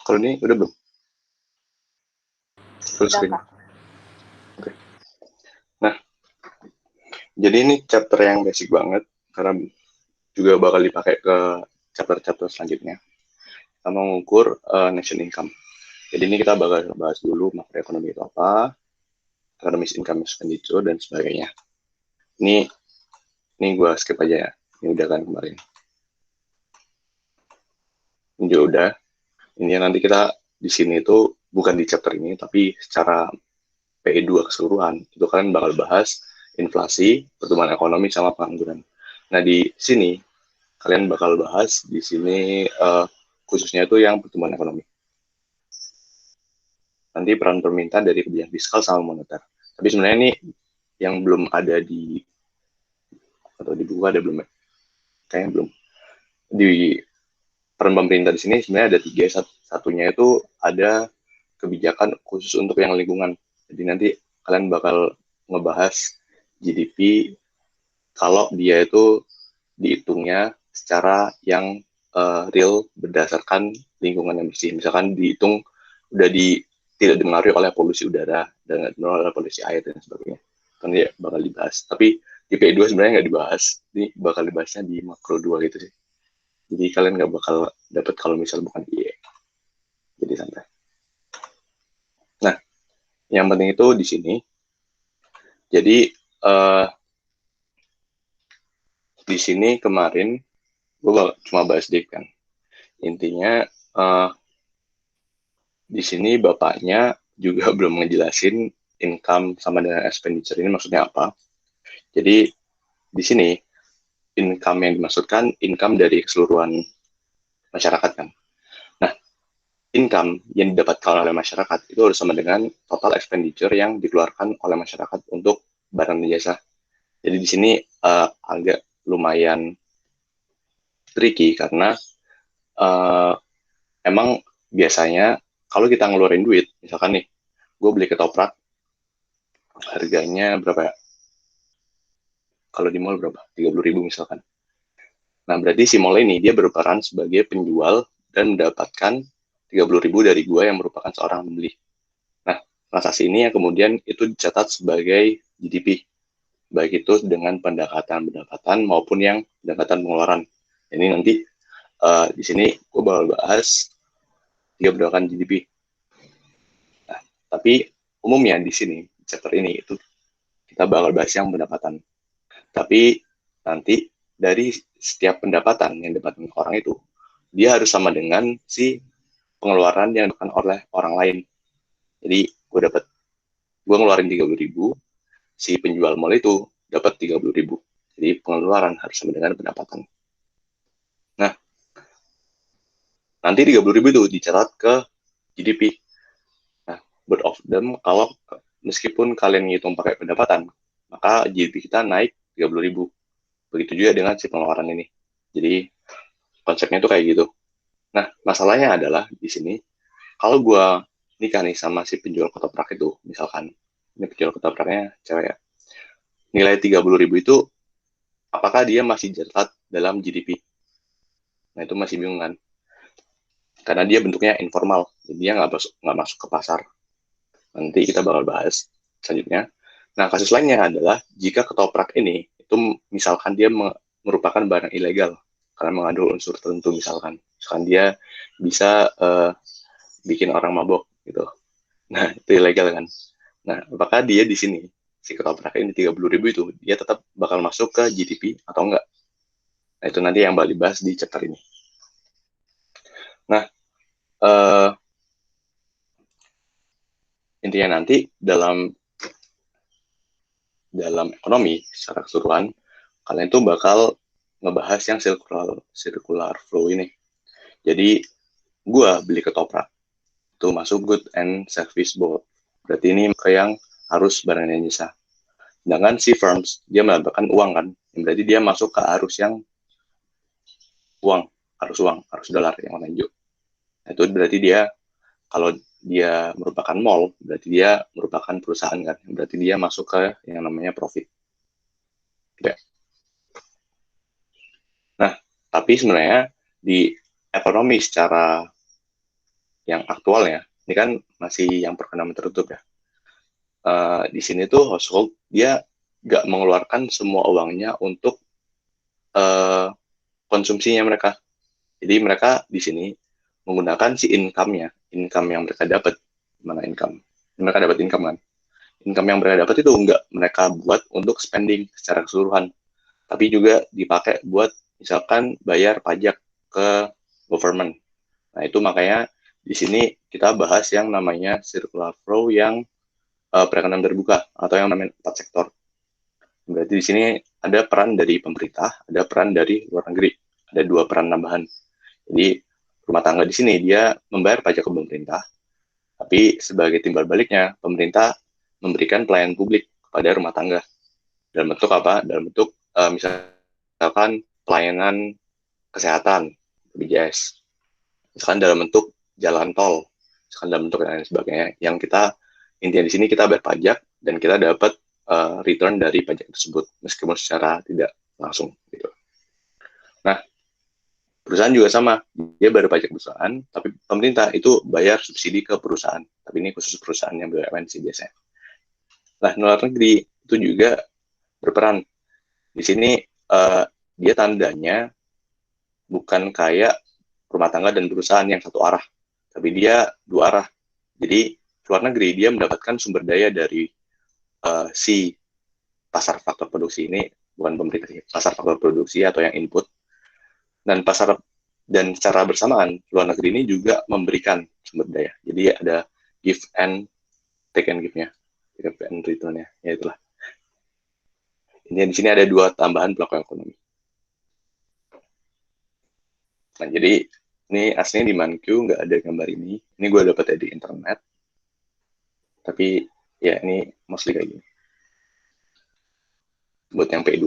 Kalau ini udah belum? Full Udah, screen. Kak. Oke. Nah, jadi ini chapter yang basic banget karena juga bakal dipakai ke chapter-chapter selanjutnya. Kita mau mengukur nation income. Jadi ini kita bakal bahas dulu makroekonomi itu apa, economic income expenditure dan sebagainya. Ini gue skip aja ya. Ini udah kan kemarin. Ini juga udah. Ini nanti kita di sini itu bukan di chapter ini, tapi secara PE2 keseluruhan. Itu kalian bakal bahas inflasi, pertumbuhan ekonomi, sama pengangguran. Nah, di sini kalian bakal bahas di sini khususnya itu yang pertumbuhan ekonomi. Nanti peran pemerintah dari kebijakan fiskal sama moneter. Tapi sebenarnya ini yang belum ada di atau di buku ada belum ya? Kayaknya belum. Di peran pemerintah di sini sebenarnya ada tiga. Satunya itu ada kebijakan khusus untuk yang lingkungan. Jadi nanti kalian bakal ngebahas GDP kalau dia itu dihitungnya secara yang real berdasarkan lingkungan yang bersih. Misalkan dihitung udah tidak dipengaruhi oleh polusi udara dan tidak dipengaruhi oleh polusi air dan sebagainya. Kan dia bakal dibahas. Tapi di P2 sebenarnya nggak dibahas. Ini bakal dibahasnya di makro 2 gitu sih. Jadi kalian nggak bakal dapat kalau misal bukan IE. Jadi santai. Nah, yang penting itu di sini. Jadi di sini kemarin gue cuma bahas dikit kan. Intinya di sini bapaknya juga belum ngejelasin income sama dengan expenditure ini maksudnya apa. Jadi di sini income yang dimaksudkan income dari keseluruhan masyarakat kan. Nah, income yang didapatkan oleh masyarakat itu harus sama dengan total expenditure yang dikeluarkan oleh masyarakat untuk barang dan jasa. Jadi di sini agak lumayan tricky karena emang biasanya kalau kita ngeluarin duit, misalkan nih, gue beli ketoprak, harganya berapa ya? Kalau di mall berapa? 30.000 misalkan. Nah, berarti si mall ini dia berperan sebagai penjual dan mendapatkan 30.000 dari gue yang merupakan seorang pembeli. Nah, transaksi ini yang kemudian itu dicatat sebagai GDP, baik itu dengan pendekatan maupun yang pendekatan pengeluaran. Ini nanti di sini gue bakal bahas tiga pendekatan GDP. Nah, tapi umumnya di sini, chapter ini, itu kita bakal bahas yang pendapatan. Tapi nanti dari setiap pendapatan yang didapatkan orang itu, dia harus sama dengan si pengeluaran yang dilakukan oleh orang lain. Jadi gue ngeluarin 30.000, si penjual mall itu dapat 30.000. Jadi pengeluaran harus sama dengan pendapatan. Nah, nanti 30.000 itu dicatat ke GDP. Nah, both of them, kalau meskipun kalian ngitung pakai pendapatan, maka GDP kita naik 30.000. Begitu juga dengan si pengeluaran ini. Jadi konsepnya itu kayak gitu. Nah, masalahnya adalah di sini, kalau gue nikah nih sama si penjual ketoprak itu, misalkan, ini penjual ketopraknya cewek ya, nilai 30.000 itu, apakah dia masih tercatat dalam GDP? Nah, itu masih bingung kan? Karena dia bentuknya informal, jadi dia nggak masuk ke pasar. Nanti kita bakal bahas selanjutnya. Nah, kasus lainnya adalah jika ketoprak ini, itu misalkan dia merupakan barang ilegal, karena mengandung unsur tertentu misalkan dia bisa bikin orang mabok gitu. Nah, itu ilegal kan. Nah, apakah dia di sini si ketoprak ini 30.000 itu dia tetap bakal masuk ke GDP atau enggak? Nah, itu nanti yang bakal dibahas di chapter ini. Nah, intinya nanti dalam ekonomi secara keseluruhan kalian tuh bakal ngebahas yang circular flow ini. Jadi gue beli ketoprak itu masuk good and service board. Berarti ini yang harus barang dan jasa. Sedangkan si firms dia mendapatkan uang kan, berarti dia masuk ke arus yang arus dolar yang warna hijau. Nah, itu berarti dia kalau dia merupakan mall, berarti dia merupakan perusahaan kan, berarti dia masuk ke yang namanya profit. Ya. Nah, tapi sebenarnya di ekonomi secara yang aktualnya, ini kan masih yang perkenalan tertutup ya. Di sini tuh household dia nggak mengeluarkan semua uangnya untuk konsumsinya mereka. Jadi mereka di sini menggunakan si income yang mereka dapat. Mana income? Mereka dapat income kan? Income yang mereka dapat itu nggak mereka buat untuk spending secara keseluruhan, tapi juga dipakai buat misalkan bayar pajak ke government. Nah itu makanya di sini kita bahas yang namanya circular flow yang perekonomian terbuka atau yang namanya 4 sektor. Berarti di sini ada peran dari pemerintah, ada peran dari luar negeri, ada 2 peran tambahan. Jadi rumah tangga di sini dia membayar pajak ke pemerintah, tapi sebagai timbal baliknya pemerintah memberikan pelayanan publik kepada rumah tangga. Dalam bentuk apa? Dalam bentuk misalkan pelayanan kesehatan, BPJS. Misalkan dalam bentuk jalan tol, misalkan dalam bentuk lain sebagainya. Yang kita intinya di sini kita bayar pajak dan kita dapat return dari pajak tersebut meskipun secara tidak langsung gitu. Nah, perusahaan juga sama, dia bayar pajak perusahaan, tapi pemerintah itu bayar subsidi ke perusahaan. Tapi ini khusus perusahaan yang BUMN sih biasanya. Nah, luar negeri itu juga berperan. Di sini dia tandanya bukan kayak rumah tangga dan perusahaan yang satu arah, tapi dia 2 arah. Jadi luar negeri dia mendapatkan sumber daya dari si pasar faktor produksi ini, bukan pemerintah sih, pasar faktor produksi atau yang input, dan pasar dan secara bersamaan luar negeri ini juga memberikan sumber daya. Jadi ada give and take and give-nya, give and return-nya, ya itulah. Ini di sini ada 2 tambahan pelaku ekonomi. Nah, jadi ini aslinya di ManQ nggak ada gambar ini. Ini gue dapat di internet. Tapi ya ini mostly kayak gini. Buat yang P2.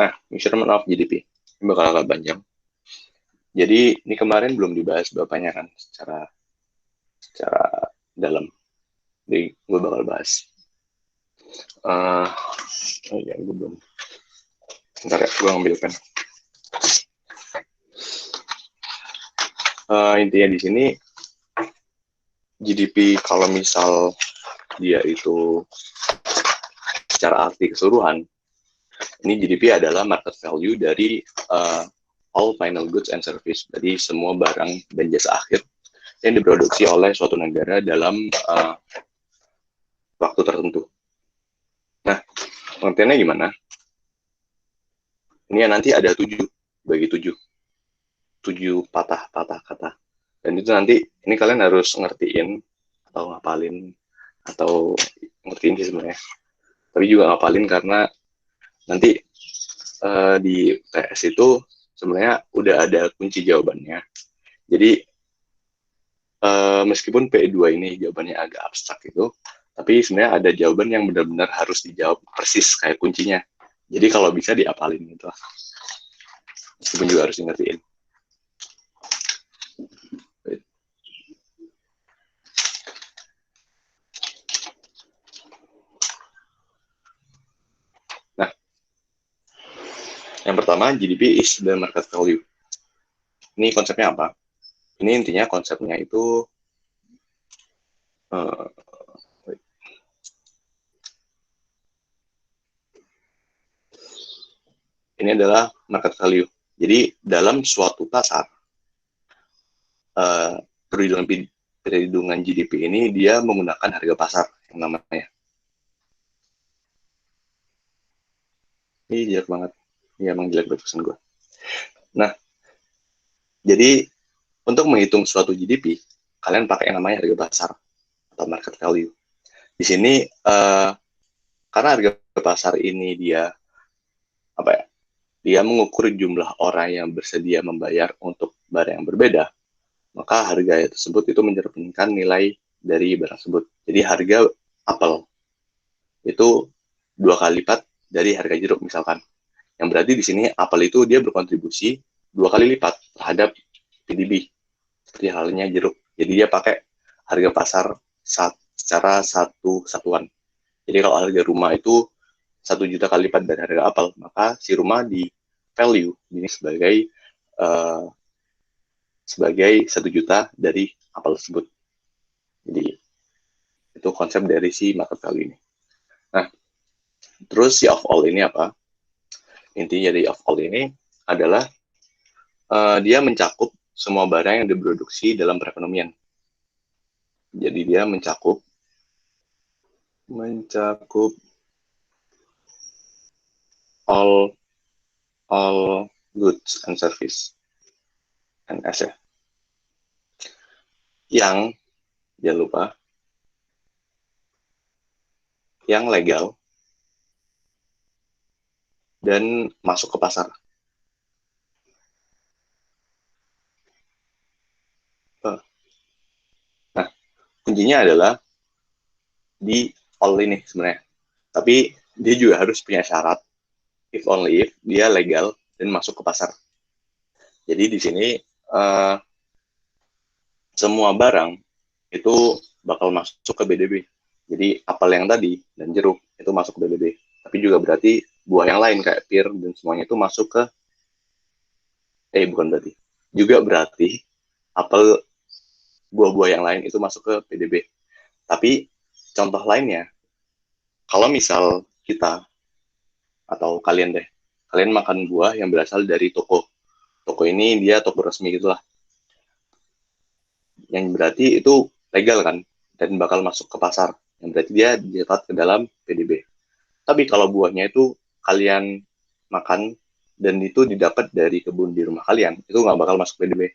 Nah, measurement of GDP. Ini bakal agak panjang. Jadi ini kemarin belum dibahas bapaknya kan secara dalam. Jadi gue bakal bahas. Oh iya, gue belum. Bentar ya, gue ambil pen. Intinya di sini GDP kalau misal dia itu secara arti keseluruhan, ini GDP adalah market value dari all final goods and service, jadi semua barang dan jasa akhir yang diproduksi oleh suatu negara dalam waktu tertentu. Nah, pengertiannya gimana? Ini nanti ada 7 bagi 7 patah kata. Dan itu nanti, ini kalian harus ngertiin atau ngapalin, atau ngertiin sih sebenarnya. Tapi juga ngapalin karena nanti di PS itu sebenarnya udah ada kunci jawabannya. Jadi meskipun P2 ini jawabannya agak abstrak itu, tapi sebenarnya ada jawaban yang benar-benar harus dijawab persis kayak kuncinya. Jadi kalau bisa diapalin gitu. Meskipun juga harus ngertiin. Nah, yang pertama GDP is the market value. Ini konsepnya apa? Ini intinya konsepnya itu ini adalah market value. Jadi dalam suatu pasar perhitungan GDP ini dia menggunakan harga pasar yang namanya. Ini jelek banget. Ini emang jelek banget pesan gue. Nah, jadi untuk menghitung suatu GDP, kalian pakai yang namanya harga pasar atau market value. Di sini karena harga pasar ini dia apa ya? Dia mengukur jumlah orang yang bersedia membayar untuk barang yang berbeda, maka harga tersebut itu mencerminkan nilai dari barang tersebut. Jadi harga apel itu 2 kali lipat dari harga jeruk misalkan. Yang berarti di sini apel itu dia berkontribusi 2 kali lipat terhadap PDB. Seperti halnya jeruk. Jadi dia pakai harga pasar secara satu satuan. Jadi kalau harga rumah itu 1 juta kali lipat dari harga apel, maka si rumah di value ini sebagai sebagai 1 juta dari apel tersebut. Jadi itu konsep dari si market value ini. Nah, terus si of all ini apa? Intinya dari of all ini adalah dia mencakup semua barang yang diproduksi dalam perekonomian. Jadi dia mencakup all goods and service NS ya. Yang jangan lupa yang legal dan masuk ke pasar. Nah, kuncinya adalah di all ini sebenarnya. Tapi dia juga harus punya syarat if only if dia legal dan masuk ke pasar. Jadi di sini semua barang itu bakal masuk ke BDB. Jadi apel yang tadi dan jeruk itu masuk ke BDB. Tapi juga berarti buah yang lain kayak pir dan semuanya itu masuk ke bukan berarti. Juga berarti apel buah-buah yang lain itu masuk ke PDB. Tapi contoh lainnya, kalau misal kita atau kalian makan buah yang berasal dari toko. Toko ini dia toko resmi gitulah. Yang berarti itu legal kan dan bakal masuk ke pasar. Yang berarti dia dicatat ke dalam PDB. Tapi kalau buahnya itu kalian makan dan itu didapat dari kebun di rumah kalian, itu nggak bakal masuk PDB.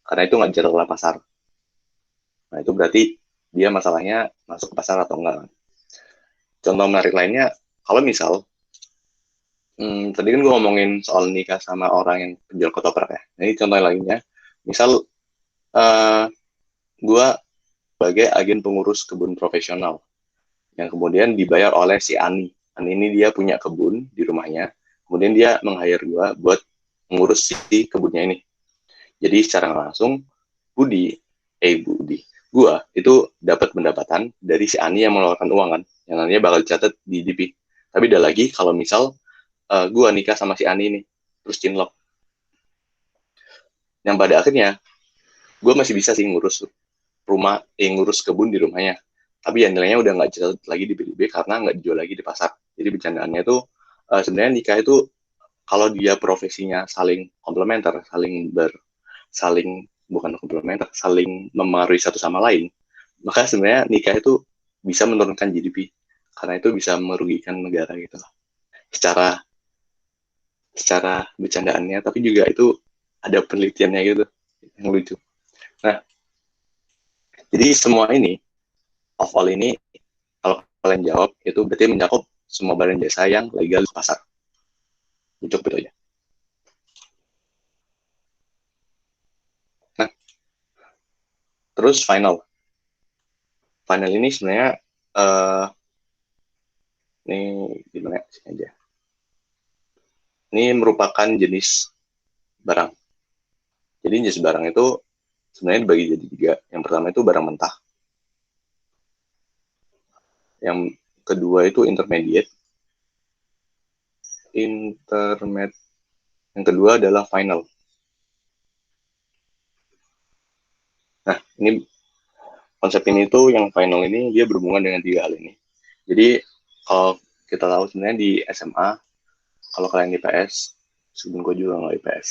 Karena itu nggak dicatat oleh pasar. Nah, itu berarti dia masalahnya masuk ke pasar atau enggak. Contoh menarik lainnya, kalau misal, tadi kan gue ngomongin soal nikah sama orang yang penjual ketoprak ya. Nah, ini contoh lainnya, misal gue sebagai agen pengurus kebun profesional, yang kemudian dibayar oleh si Ani. Ani ini dia punya kebun di rumahnya, kemudian dia meng-hire gue buat mengurus si kebunnya ini. Jadi secara langsung, Budi, gue itu dapat pendapatan dari si Ani yang mengeluarkan uang kan, yang nantinya bakal dicatat di DP. Tapi ada lagi kalau misal gue nikah sama si Ani ini, terus cinlok. Yang pada akhirnya, gue masih bisa sih ngurus kebun di rumahnya. Tapi ya nilainya udah nggak dicatat lagi di BDB karena nggak dijual lagi di pasar. Jadi bercandaannya itu sebenarnya nikah itu kalau dia profesinya saling komplementer, saling memengaruhi satu sama lain, maka sebenarnya nikah itu bisa menurunkan GDP karena itu bisa merugikan negara gitu lah. Secara bercandaannya, tapi juga itu ada penelitiannya gitu yang lucu. Nah, jadi semua ini of all ini kalau kalian jawab itu berarti mencakup semua barang jasa yang legal di pasar. Cukup itu aja. Nah, terus final ini sebenarnya ini gimana sih aja. Ini merupakan jenis barang. Jadi jenis barang itu sebenarnya dibagi jadi 3. Yang pertama itu barang mentah. Yang kedua itu intermediate. Yang kedua adalah final. Nah, ini konsep ini tuh yang final ini dia berhubungan dengan 3 hal ini. Jadi kalau kita tahu sebenarnya di SMA, kalau kalian di IPS, sebelum gue juga nggak IPS,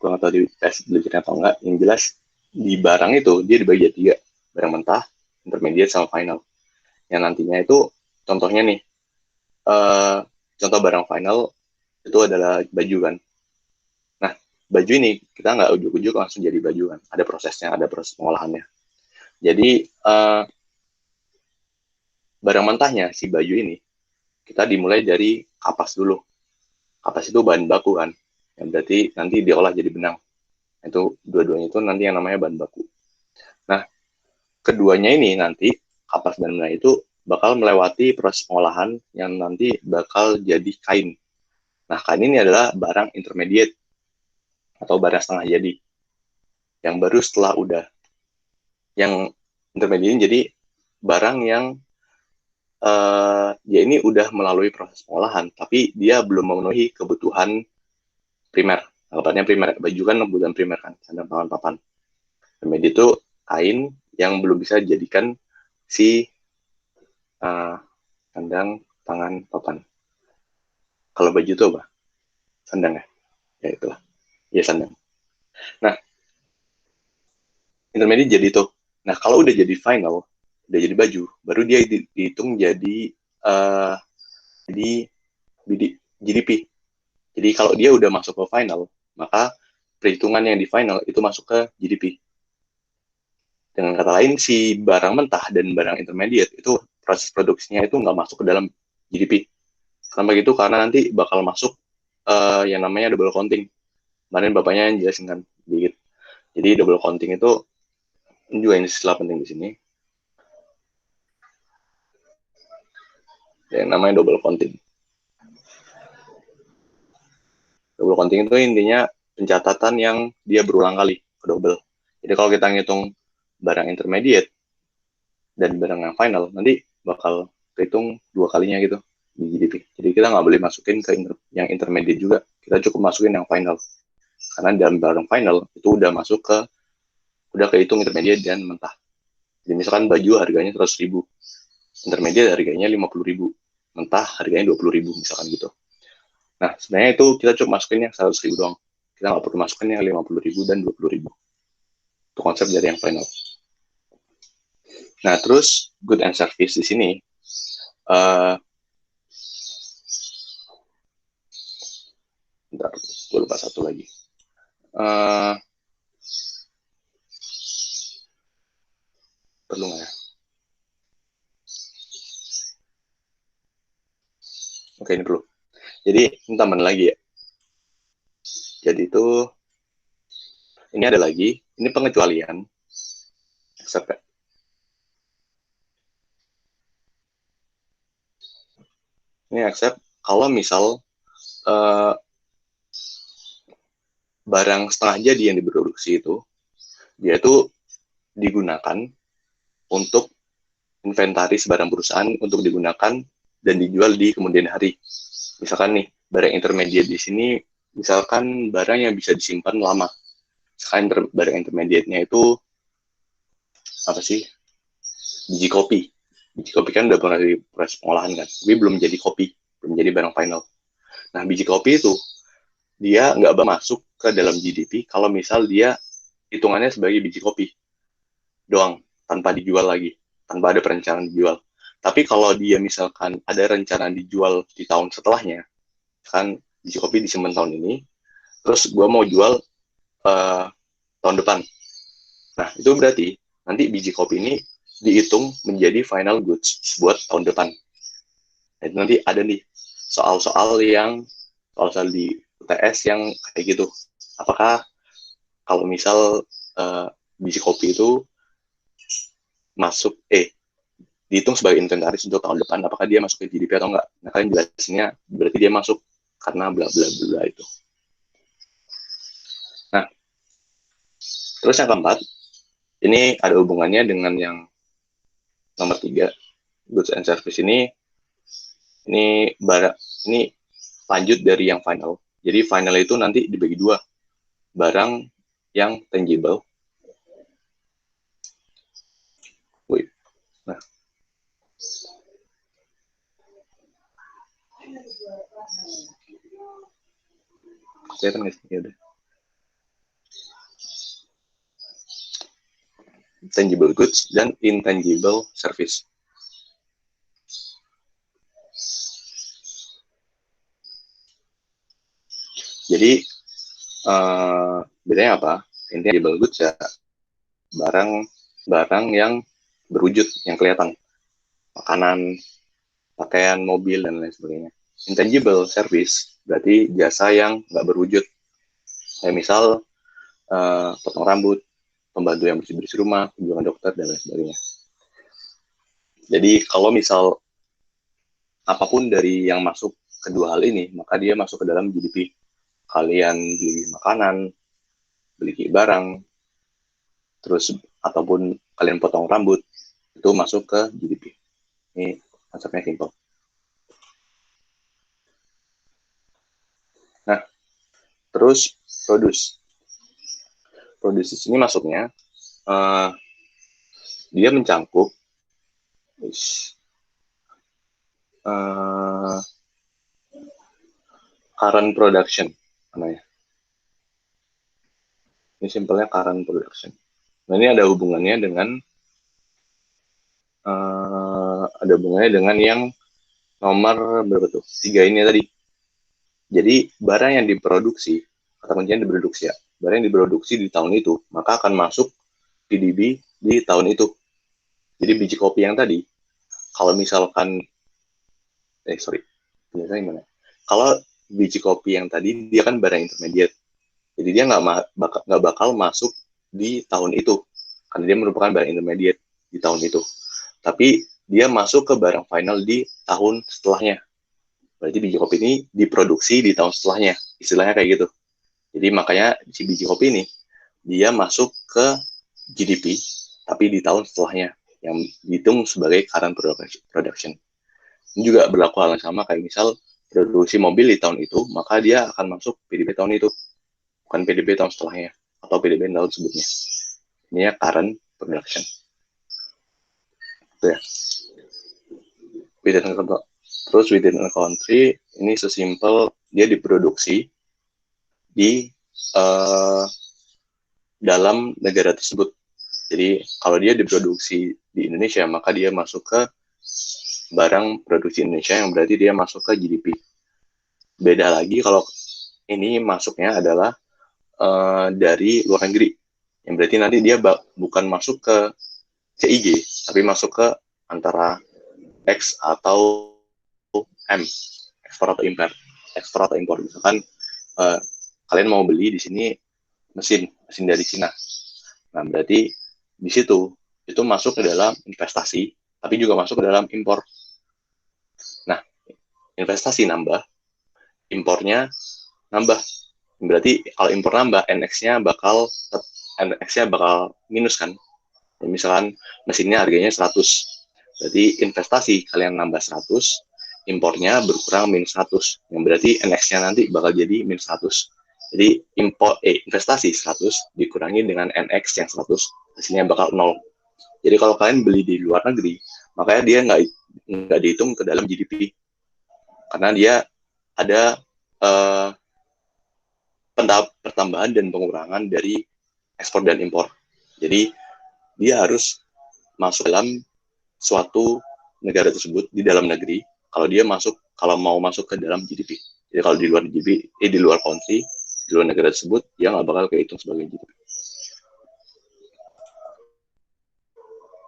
gue nggak tahu di IPS belajarnya atau enggak, yang jelas di barang itu dia dibagi jadi 3, barang mentah, intermediate, sama final. Yang nantinya itu contohnya nih, contoh barang final itu adalah baju kan. Nah, baju ini kita nggak ujuk-ujuk langsung jadi baju kan, ada prosesnya, ada proses pengolahannya. Jadi barang mentahnya si baju ini kita dimulai dari kapas dulu. Kapas itu bahan baku kan, yang berarti nanti diolah jadi benang. Itu dua-duanya itu nanti yang namanya bahan baku. Nah, keduanya ini nanti kapas dan benang itu bakal melewati proses pengolahan yang nanti bakal jadi kain. Nah, kain ini adalah barang intermediate atau barang setengah jadi. Yang baru setelah udah yang intermediate jadi barang yang ya ini udah melalui proses pengolahan, tapi dia belum memenuhi kebutuhan primer. Anggapannya primer, baju kan kebutuhan primer kan, sandang, pangan, papan. Intermediate itu kain yang belum bisa dijadikan si sandang, pangan, papan. Kalau baju itu apa? Sandang ya? Ya itulah. Ya sandang. Nah, intermediate jadi itu. Nah, kalau udah jadi final, udah jadi baju, baru dia dihitung uh, jadi GDP. Jadi kalau dia udah masuk ke final, maka perhitungan yang di final itu masuk ke GDP. Dengan kata lain, si barang mentah dan barang intermediate itu proses produksinya itu nggak masuk ke dalam GDP. Kenapa gitu? Karena nanti bakal masuk yang namanya double counting. Kemarin bapaknya yang jelasin kan dikit. Jadi double counting itu juga ini istilah penting di sini. Yang namanya double counting. Double counting itu intinya pencatatan yang dia berulang kali, double. Jadi kalau kita ngitung barang intermediate dan barang yang final, nanti bakal kehitung dua kalinya gitu di GDP. Jadi kita nggak boleh masukin ke yang intermediate juga. Kita cukup masukin yang final. Karena dalam barang final itu udah kehitung intermediate dan mentah. Jadi misalkan baju harganya 100.000, intermediate harganya 50.000, mentah harganya 20.000 misalkan gitu. Nah, sebenarnya itu kita cuma masukin yang 100.000 doang. Kita nggak perlu masukin yang 50.000 dan 20.000. Itu konsep dari yang final. Nah, terus good and service di sini, bentar, gue lupa satu lagi. Perlu nggak ya? Oke, ini perlu. Jadi, ini tambahan lagi ya. Jadi itu, ini ada lagi, ini pengecualian. Accept ya. Ini accept kalau misal barang setengah jadi yang diproduksi itu, dia itu digunakan untuk inventaris barang perusahaan untuk digunakan dan dijual di kemudian hari. Misalkan nih, barang intermediate di sini, misalkan barang yang bisa disimpan lama. Misalkan barang intermediate-nya itu apa sih? Biji kopi. Biji kopi kan udah pernah di proses pengolahan kan, tapi belum jadi kopi, belum jadi barang final. Nah, biji kopi itu dia nggak masuk ke dalam GDP kalau misal dia hitungannya sebagai biji kopi doang, tanpa dijual lagi, tanpa ada perencanaan dijual. Tapi kalau dia misalkan ada rencana dijual di tahun setelahnya, kan biji kopi disimpan tahun ini, terus gue mau jual tahun depan. Nah, itu berarti nanti biji kopi ini dihitung menjadi final goods buat tahun depan. Nah, nanti ada nih soal-soal di UTS yang kayak gitu. Apakah kalau misal biji kopi itu masuk dihitung sebagai inventaris untuk tahun depan, apakah dia masuk ke GDP atau enggak? Nah, kalian jelasnya berarti dia masuk karena bla bla bla itu. Nah, terus yang keempat, ini ada hubungannya dengan yang nomor 3, goods and service ini ini lanjut dari yang final. Jadi final itu nanti dibagi dua, barang yang tangible. Wait. Nah, kelihatan nggak sih? Ya udah. Tangible goods dan intangible service. Jadi bedanya apa? Intangible goods ya barang yang berwujud, yang kelihatan, makanan, pakaian, mobil dan lain sebagainya. Intangible service berarti jasa yang nggak berwujud, kayak misal potong rambut, pembantu yang bersih-bersih rumah, kunjungan dokter dan lain sebagainya. Jadi kalau misal apapun dari yang masuk kedua hal ini, maka dia masuk ke dalam GDP. Kalian beli makanan, beli barang, terus ataupun kalian potong rambut, itu masuk ke GDP. Ini konsepnya simple. Nah, terus produce. Produce di sini masuknya dia mencangkup current production namanya. Ini simpelnya current production. Nah, ini ada hubungannya dengan yang nomor berapa tuh? 3 ini tadi. Jadi barang yang diproduksi, kata kuncinya diproduksi ya, barang yang diproduksi di tahun itu, maka akan masuk PDB di tahun itu. Jadi biji kopi yang tadi, kalau misalkan, gimana? Kalau biji kopi yang tadi, dia kan barang intermediate. Jadi dia nggak bakal masuk di tahun itu, karena dia merupakan barang intermediate di tahun itu. Tapi dia masuk ke barang final di tahun setelahnya. Berarti biji kopi ini diproduksi di tahun setelahnya, istilahnya kayak gitu. Jadi makanya si biji kopi ini dia masuk ke GDP, tapi di tahun setelahnya yang dihitung sebagai current production. Ini juga berlaku hal yang sama kayak misal produksi mobil di tahun itu, maka dia akan masuk PDB tahun itu, bukan PDB tahun setelahnya atau PDB tahun sebelumnya. Ini ya current production. Itu ya. Terus within a country ini sesimpel dia diproduksi di dalam negara tersebut. Jadi kalau dia diproduksi di Indonesia, maka dia masuk ke barang produksi Indonesia yang berarti dia masuk ke GDP. Beda lagi kalau ini masuknya adalah dari luar negeri, yang berarti nanti dia bukan masuk ke CIG, tapi masuk ke antara X atau M, ekspor atau impor. Misalkan kalian mau beli di sini mesin dari Cina. Nah, berarti di situ itu masuk ke dalam investasi, tapi juga masuk ke dalam impor. Nah, investasi nambah, impornya nambah. Berarti kalau impor nambah, NX-nya bakal minus kan. Misalkan mesinnya harganya 100. Berarti investasi kalian nambah 100, impornya berkurang minus 100. Yang berarti NX-nya nanti bakal jadi minus 100. Jadi investasi 100 dikurangi dengan NX yang 100, hasilnya bakal 0. Jadi kalau kalian beli di luar negeri, makanya dia nggak dihitung ke dalam GDP. Karena dia ada pertambahan dan pengurangan dari ekspor dan impor. Jadi dia harus masuk dalam suatu negara tersebut di dalam negeri. Kalau mau masuk ke dalam GDP. Jadi kalau di luar GDP, di luar country, di luar negara tersebut, dia nggak bakal kehitung sebagai GDP.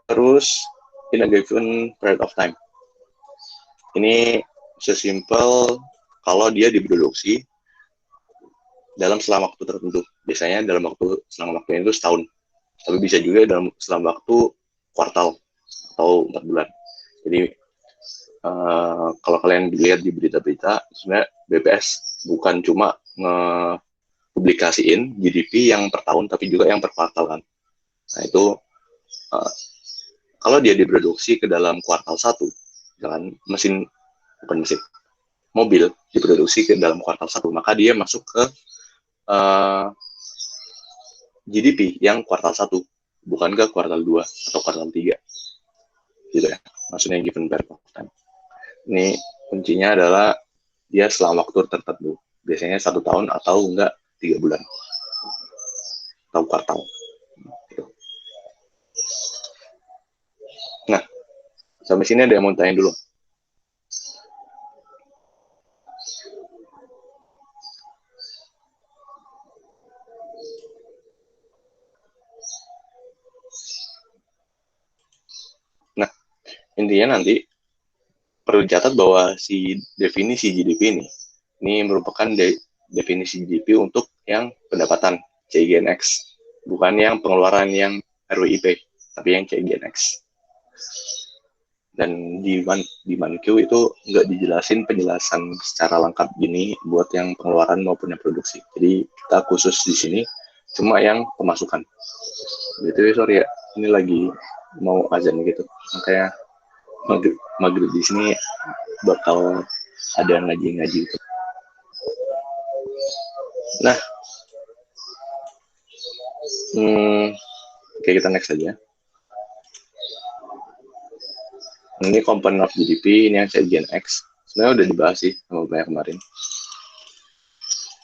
Terus in a given period of time. Ini sesimpel kalau dia diproduksi dalam selang waktu tertentu. Biasanya selang waktu itu setahun. Tapi bisa juga selang waktu kuartal atau 4 bulan. Jadi kalau kalian lihat di berita-berita, sebenarnya BPS bukan cuma nge-publikasiin GDP yang per tahun, tapi juga yang per kuartal kan. Nah itu kalau dia diproduksi ke dalam kuartal 1, misalkan mobil diproduksi ke dalam kuartal 1, maka dia masuk ke GDP yang kuartal 1, bukan ke kuartal 2 atau kuartal 3. Gitu ya, maksudnya given period of time. Ini kuncinya adalah dia selama waktu tertentu, biasanya 1 tahun atau enggak 3 bulan atau kuartal. Gitu. Nah, sampai sini ada yang mau tanya dulu? Nah, intinya nanti perlu dicatat bahwa si definisi GDP ini merupakan definisi GDP untuk yang pendapatan CIGNX, bukan yang pengeluaran yang RWIP, tapi yang CIGNX. Dan di ManQ itu nggak dijelasin penjelasan secara lengkap gini buat yang pengeluaran maupun yang produksi. Jadi kita khusus di sini cuma yang pemasukan. Gitu ya, sorry ya, ini lagi mau azan gitu, makanya maghrib di sini bakal ada ngaji gitu. Nah, Oke, kita next aja. Ini komponen of GDP, ini yang Gen X. Sebenarnya udah dibahas sih sama banyak kemarin.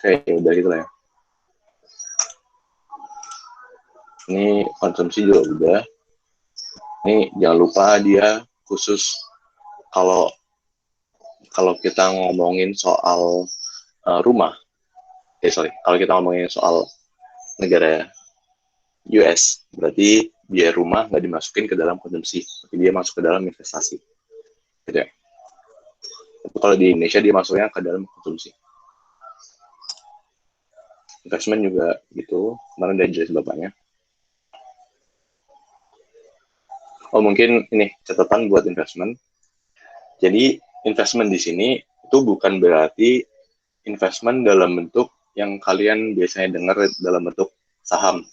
Oke, udah gitu lah ya. Ini konsumsi juga udah. Ini jangan lupa dia khusus kalau kita ngomongin soal rumah. Kalau kita ngomongin soal negara US, berarti biaya rumah nggak dimasukin ke dalam konsumsi, tapi dia masuk ke dalam investasi. Gitu ya. Kalau di Indonesia dia masuknya ke dalam konsumsi. Investment juga gitu, kemarin udah jelas bapaknya. Oh mungkin ini catatan buat investment. Jadi investment di sini itu bukan berarti investment dalam bentuk yang kalian biasanya dengar dalam bentuk saham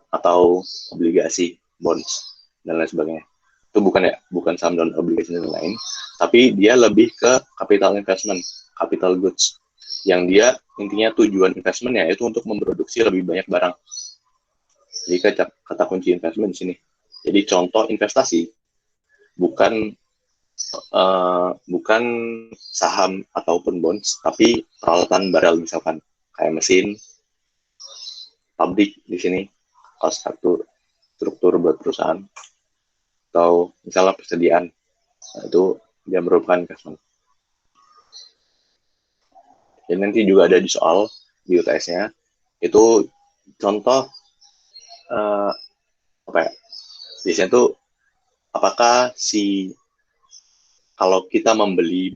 atau obligasi, bonds, dan lain sebagainya. Itu bukan saham dan obligasi dan lain, tapi dia lebih ke capital investment, capital goods, yang dia intinya tujuan investmentnya itu untuk memproduksi lebih banyak barang. Jadi kata kunci investment di sini. Jadi contoh investasi bukan bukan saham ataupun bonds, tapi peralatan barang misalkan kayak mesin, pabrik di sini, cost struktur buat perusahaan, atau misalnya persediaan, nah, itu dia merupakan investment. Dan nanti juga ada di soal di UTS-nya, itu contoh apa ya, biasanya tuh apakah kalau kita membeli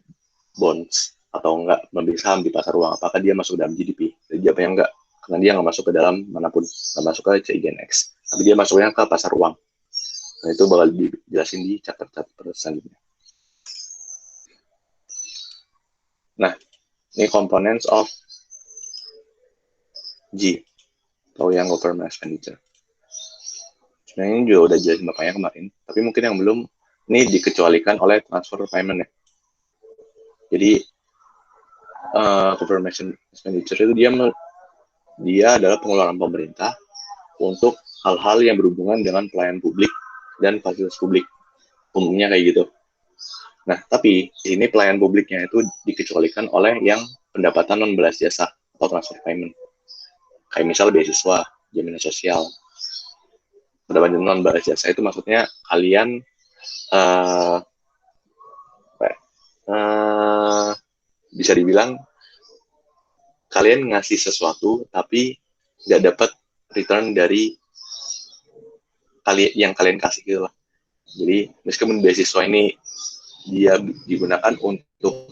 bonds atau enggak membeli saham di pasar uang, apakah dia masuk dalam GDP? Jadi jawabannya enggak, karena dia nggak masuk ke dalam manapun, nggak masuk ke Gen X, tapi dia masuknya ke pasar uang. Nah itu bakal dijelasin di chapter selanjutnya. Nah, ini components of G, atau yang government expenditure. Sebenarnya ini juga udah jelasin bapaknya kemarin, tapi mungkin yang belum, ini dikecualikan oleh transfer payment ya. Jadi government expenditure itu dia adalah pengeluaran pemerintah untuk hal-hal yang berhubungan dengan pelayanan publik dan fasilitas publik. Umumnya kayak gitu. Nah, tapi di sini pelayanan publiknya itu dikecualikan oleh yang pendapatan non balas jasa atau transfer payment. Kayak misal beasiswa, jaminan sosial. Pendapatan non balas jasa itu maksudnya kalian bisa dibilang kalian ngasih sesuatu tapi nggak dapat return dari yang kalian kasih gitu lah. Jadi meskipun beasiswa ini dia digunakan untuk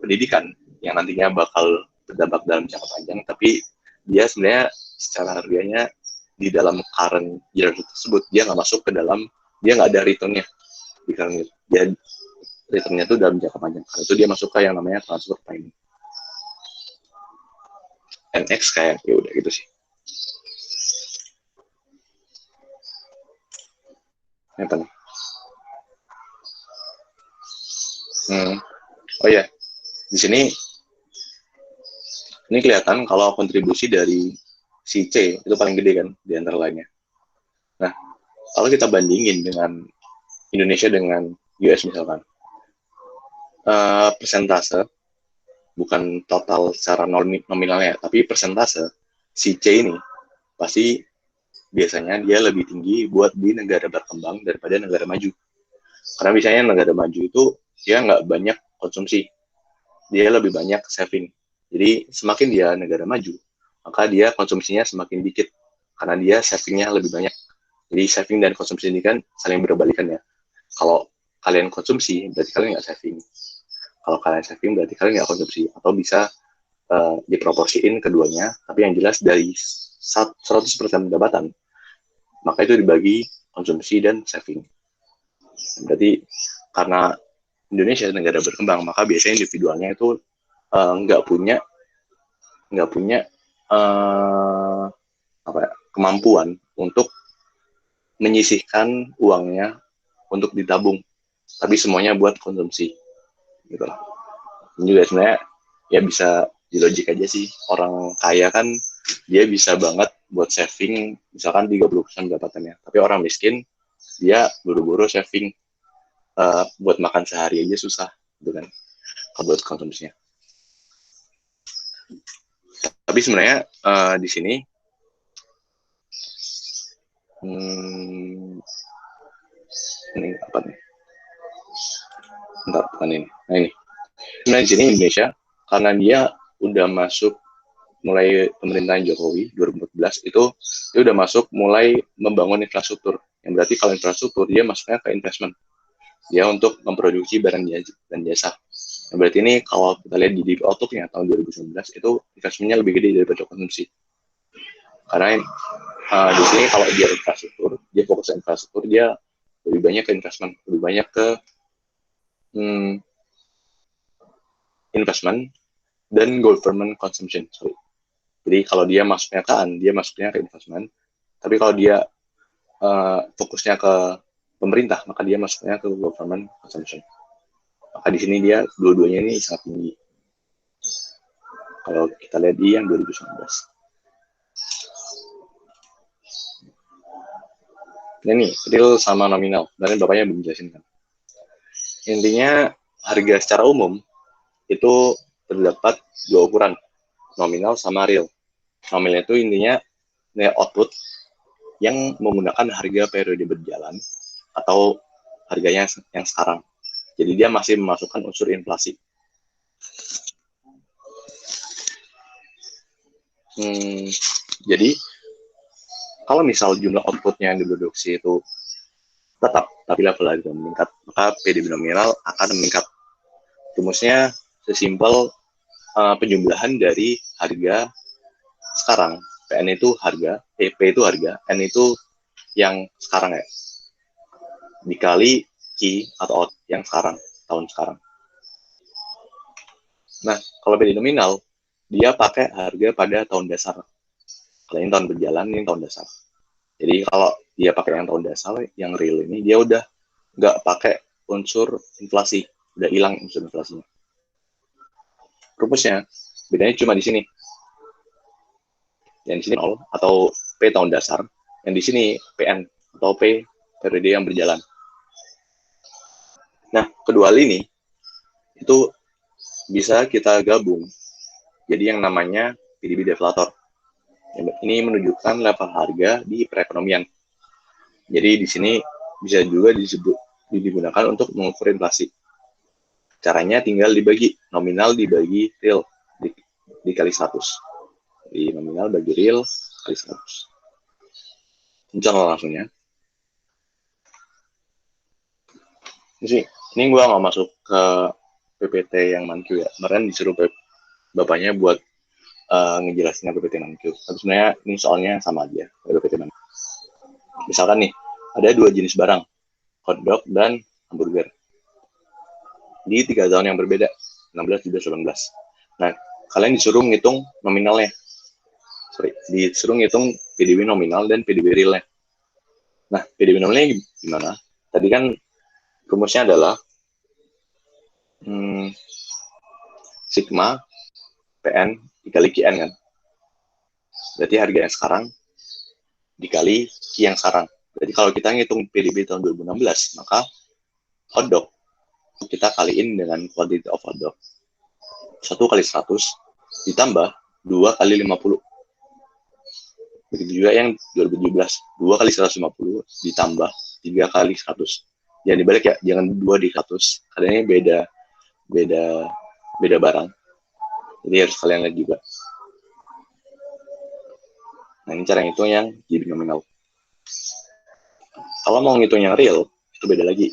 pendidikan yang nantinya bakal berdampak dalam jangka panjang, tapi dia sebenarnya secara harganya di dalam current year tersebut dia nggak masuk ke dalam, dia nggak ada returnnya di current year. Dia returnnya itu dalam jangka panjang, karena itu dia masuk ke yang namanya transfer payment. NX kayak ya udah gitu sih. Apa nih? Oh ya, di sini ini kelihatan kalau kontribusi dari si C itu paling gede kan di antara lainnya. Nah, kalau kita bandingin dengan Indonesia dengan US misalkan, persentase bukan total secara nominalnya, tapi persentase si C ini pasti biasanya dia lebih tinggi buat di negara berkembang daripada negara maju. Karena biasanya negara maju itu dia nggak banyak konsumsi, dia lebih banyak saving. Jadi semakin dia negara maju, maka dia konsumsinya semakin dikit, karena dia savingnya lebih banyak. Jadi saving dan konsumsi ini kan saling berbalikan ya. Kalau kalian konsumsi, berarti kalian nggak saving. Kalau kalian saving, berarti kalian nggak konsumsi. Atau bisa diproporsiin keduanya, tapi yang jelas dari 100% pendapatan, maka itu dibagi konsumsi dan saving. Berarti karena Indonesia negara berkembang, maka biasanya individualnya itu nggak punya kemampuan untuk menyisihkan uangnya untuk ditabung, tapi semuanya buat konsumsi gitu lah. Ini juga sebenarnya ya bisa di logik aja sih, orang kaya kan dia bisa banget buat saving misalkan 30% pendapatannya. Tapi orang miskin dia buru-buru saving buat makan sehari aja susah gitu kan, buat konsumsinya. Tapi sebenarnya di sini ini apa nih? Bentar, bukan ini. Nah ini. Nah di sini Indonesia karena dia udah masuk mulai pemerintahan Jokowi 2014 itu dia udah masuk mulai membangun infrastruktur. Yang berarti kalau infrastruktur dia masuknya ke investment. Dia untuk memproduksi barang dan jasa. Yang berarti ini kalau kita lihat di outlook-nya tahun 2019 itu investmentnya lebih gede daripada konsumsi. Karena di sini kalau dia infrastruktur, dia fokus ke infrastruktur, dia lebih banyak ke investment, lebih banyak ke investment dan government consumption. Sorry. Jadi kalau dia masuknya ke dia masuknya ke investment. Tapi kalau dia fokusnya ke pemerintah, maka dia masuknya ke government consumption. Maka di sini dia dua-duanya ini sangat tinggi. Kalau kita lihat di yang 2019. Ini real sama nominal. Dan bapaknya belum jelasin kan. Intinya harga secara umum itu terdapat dua ukuran, nominal sama real. Nominal itu intinya nilai output yang menggunakan harga periode berjalan atau harganya yang sekarang. Jadi dia masih memasukkan unsur inflasi. Jadi kalau misal jumlah outputnya yang diproduksi itu tetap tapi level harga meningkat, maka PDB nominal akan meningkat. Rumusnya sesimpel penjumlahan dari harga sekarang. PN itu harga, P itu harga, N itu yang sekarang ya. Dikali Q atau out yang sekarang, tahun sekarang. Nah, kalau PDB nominal, dia pakai harga pada tahun dasar. Kalau ini tahun berjalan, ini tahun dasar. Jadi kalau dia pakai yang tahun dasar, yang real ini, dia udah nggak pakai unsur inflasi. Udah hilang unsur inflasinya. Rumusnya, bedanya cuma di sini. Yang di sini 0 atau P tahun dasar. Yang di sini PN atau P periode yang berjalan. Nah, kedua hal ini itu bisa kita gabung. Jadi yang namanya PDB deflator. Ini menunjukkan level harga di perekonomian. Jadi di sini bisa juga digunakan untuk mengukur inflasi. Caranya tinggal dibagi, nominal dibagi real, dikali 100. Di nominal bagi real, kali 100. Contoh langsungnya. Ini gue nggak masuk ke PPT yang Mankyu ya. Kemarin disuruh bapaknya buat ngejelasin PPT Mankyu. Tapi sebenarnya ini soalnya sama aja PPT Mankyu. Misalkan nih, ada dua jenis barang, hotdog dan hamburger. Di 3 tahun yang berbeda, 16, 17, 18. Nah, kalian disuruh ngitung nominalnya. Disuruh ngitung PDB nominal dan PDB realnya. Nah, PDB nominalnya gimana? Tadi kan rumusnya adalah sigma PN dikali QN kan. Berarti harga yang sekarang dikali Q yang sekarang. Jadi kalau kita ngitung PDB tahun 2016, maka hotdog kita kaliin dengan quantity of hotdog. 1 kali 100 ditambah 2 kali 50. Begitu juga yang 2017, 2 kali 150 ditambah 3 kali 100. Jangan dibalik ya, jangan 2 di 100. Karena ini beda barang. Jadi harus kalian lihat juga. Nah, ini cara ngitung yang GDP nominal. Kalau mau ngitung yang real, itu beda lagi.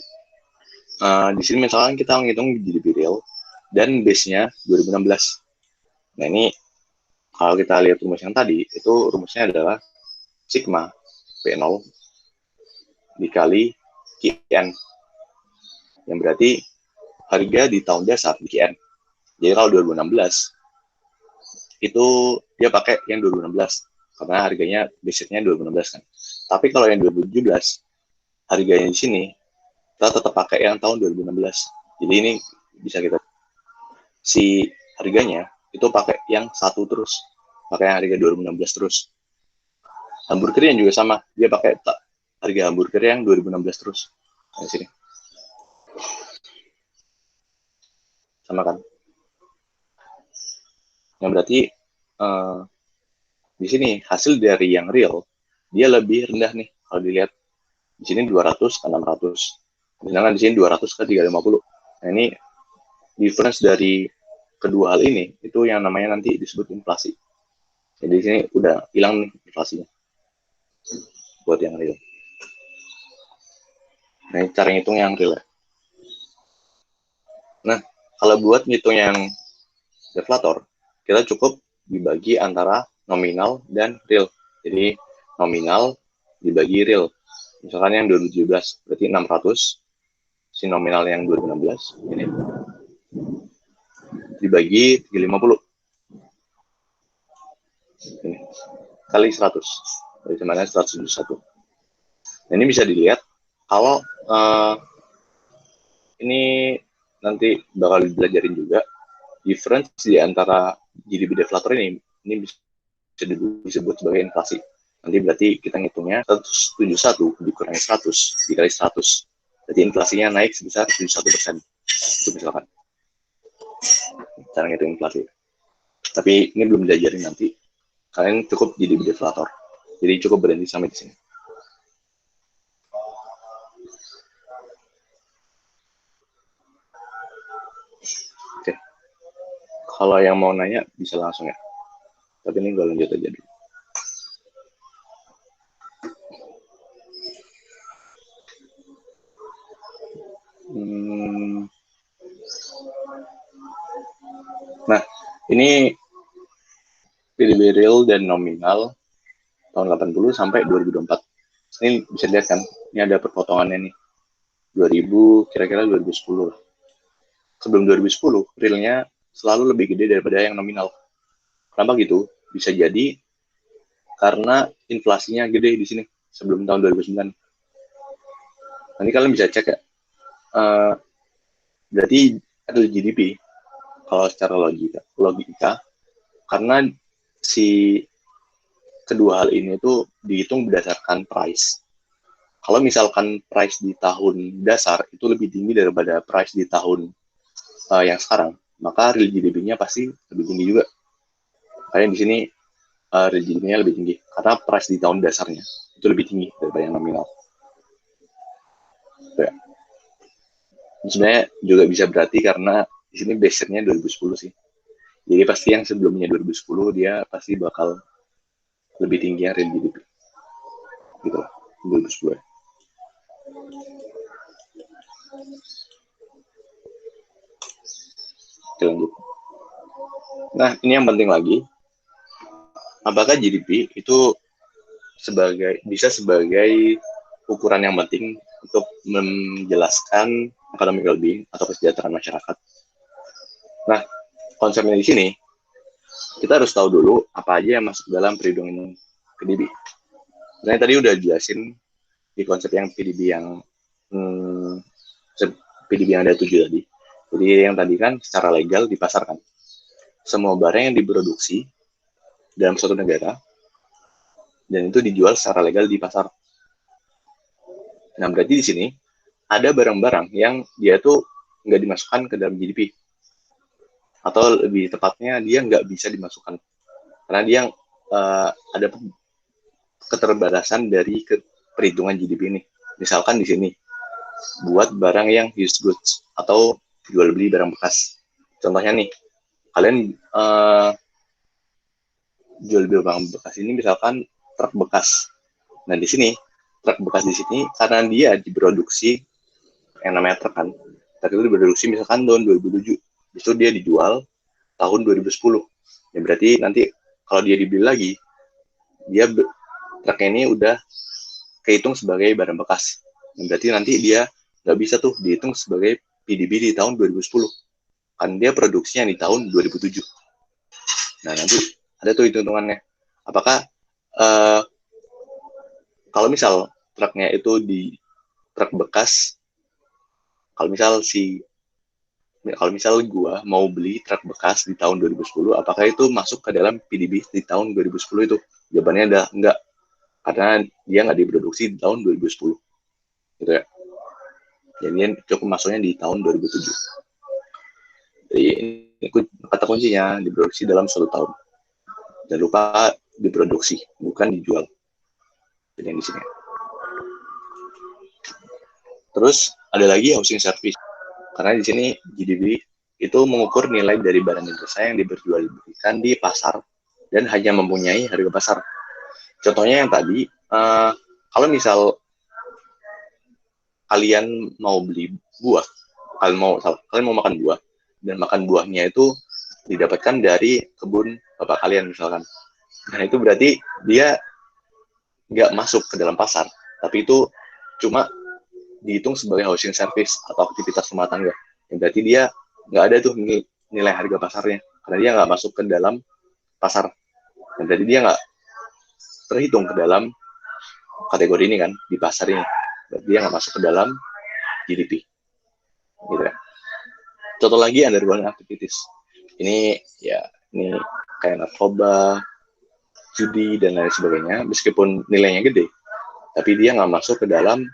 Di sini misalkan kita ngitung GDP real dan base-nya 2016. Nah, ini kalau kita lihat rumus yang tadi, itu rumusnya adalah sigma P0 dikali QN. Yang berarti harga di tahun dasar di QN. Jadi kalau 2016, itu dia pakai yang 2016. Karena harganya base-nya 2016 kan. Tapi kalau yang 2017, harganya di sini, kita tetap pakai yang tahun 2016. Jadi ini bisa kita, si harganya itu pakai yang satu terus. makanya harga 2016 terus. Hamburgernya juga sama, dia pakai harga hamburger yang 2016 terus. Nah, di sini. Sama kan? Yang berarti di sini hasil dari yang real dia lebih rendah nih kalau dilihat. Di sini 200 ke 600. Misalkan di sini 200 ke 350. Nah, ini difference dari kedua hal ini itu yang namanya nanti disebut inflasi. Jadi di sini udah hilang nih inflasinya buat yang real. Nah, ini cara ngitung yang real. Nah, kalau buat ngitung yang deflator, kita cukup dibagi antara nominal dan real. Jadi nominal dibagi real. Misalkan yang 2017 berarti 600, si nominal yang 2016 ini dibagi 350 ini kali 100, berarti mana 171. Nah, ini bisa dilihat kalau ini nanti bakal dibelajarin juga difference di antara GDP deflator ini bisa disebut sebagai inflasi. Nanti berarti kita ngitungnya 171 dikurangi 100 dikali 100. Jadi inflasinya naik sebesar 71%. Itu misalkan. Cara ngitung inflasi. Tapi ini belum diajarin nanti. Kalian cukup GDP deflator. Jadi cukup berhenti sampai di sini. Oke. Kalau yang mau nanya bisa langsung ya. Tapi ini gue lanjut aja dulu. Nah, ini PDB real dan nominal tahun 80 sampai 2024. Ini bisa dilihat kan, ini ada perpotongannya nih. 2000, kira-kira 2010 lah. Sebelum 2010, realnya selalu lebih gede daripada yang nominal. Kenapa gitu? Bisa jadi karena inflasinya gede di sini sebelum tahun 2009. Nanti kalian bisa cek ya. Berarti ada GDP kalau secara logika karena si kedua hal ini tuh dihitung berdasarkan price. Kalau misalkan price di tahun dasar itu lebih tinggi daripada price di tahun yang sekarang, maka real GDP-nya pasti lebih tinggi juga. Kayak di sini real GDP-nya lebih tinggi karena price di tahun dasarnya itu lebih tinggi daripada yang nominal. Ya. Sebenarnya juga bisa berarti karena di sini base-nya 2010 sih. Jadi pasti yang sebelumnya 2010 dia pasti bakal lebih tinggi yang real GDP. Gitu lah, 2010. Oke, lanjut. Nah, ini yang penting lagi. Apakah GDP itu bisa sebagai ukuran yang penting untuk menjelaskan economic well-being atau kesejahteraan masyarakat? Nah, konsepnya di sini kita harus tahu dulu apa aja yang masuk dalam perhitungan PDB. Nah, tadi udah jelasin di konsep yang PDB yang PDB yang ada 7 tadi. Jadi yang tadi kan secara legal dipasarkan. Semua barang yang diproduksi dalam suatu negara dan itu dijual secara legal di pasar. Nah, berarti di sini ada barang-barang yang dia tuh nggak dimasukkan ke dalam GDP. Atau lebih tepatnya dia nggak bisa dimasukkan. Karena dia ada keterbatasan dari perhitungan GDP ini. Misalkan di sini, buat barang yang used goods atau jual beli barang bekas. Contohnya nih, kalian jual beli barang bekas ini misalkan truk bekas. Nah, di sini truk bekas di sini karena dia diproduksi yang namanya truk kan. Truk itu diproduksi misalkan tahun 2007. Itu dia dijual tahun 2010. Ya berarti nanti kalau dia dibeli lagi, dia truk ini udah kehitung sebagai barang bekas. Ya berarti nanti dia nggak bisa tuh dihitung sebagai PDB di tahun 2010. Kan dia produksinya di tahun 2007. Nah, nanti ada tuh hitungannya. Apakah kalau misal truknya itu di truk bekas, kalau misal si kalau misal gua mau beli truk bekas di tahun 2010, apakah itu masuk ke dalam PDB di tahun 2010 itu? Jawabannya adalah enggak, karena dia nggak diproduksi di tahun 2010, gitu ya. Jadi cukup masuknya di tahun 2007. Jadi ini kata kuncinya, diproduksi dalam 1 tahun. Jangan lupa diproduksi, bukan dijual. Jadi yang di sini. Terus ada lagi housing service. Karena di sini GDP itu mengukur nilai dari barang dan jasa yang diperjualbelikan di pasar dan hanya mempunyai harga pasar. Contohnya yang tadi, kalau misal kalian mau beli buah, kalian mau makan buah, dan makan buahnya itu didapatkan dari kebun bapak kalian misalkan. Nah itu berarti dia nggak masuk ke dalam pasar, tapi itu cuma dihitung sebagai housing service atau aktivitas rumah tangga. Yang berarti dia nggak ada tuh nilai harga pasarnya, karena dia nggak masuk ke dalam pasar. Dan berarti dia nggak terhitung ke dalam kategori ini kan, di pasar ini. Berarti dia nggak masuk ke dalam GDP. Gitu ya. Contoh lagi underground activities. Ini kayak narkoba, judi, dan lain sebagainya. Meskipun nilainya gede, tapi dia nggak masuk ke dalam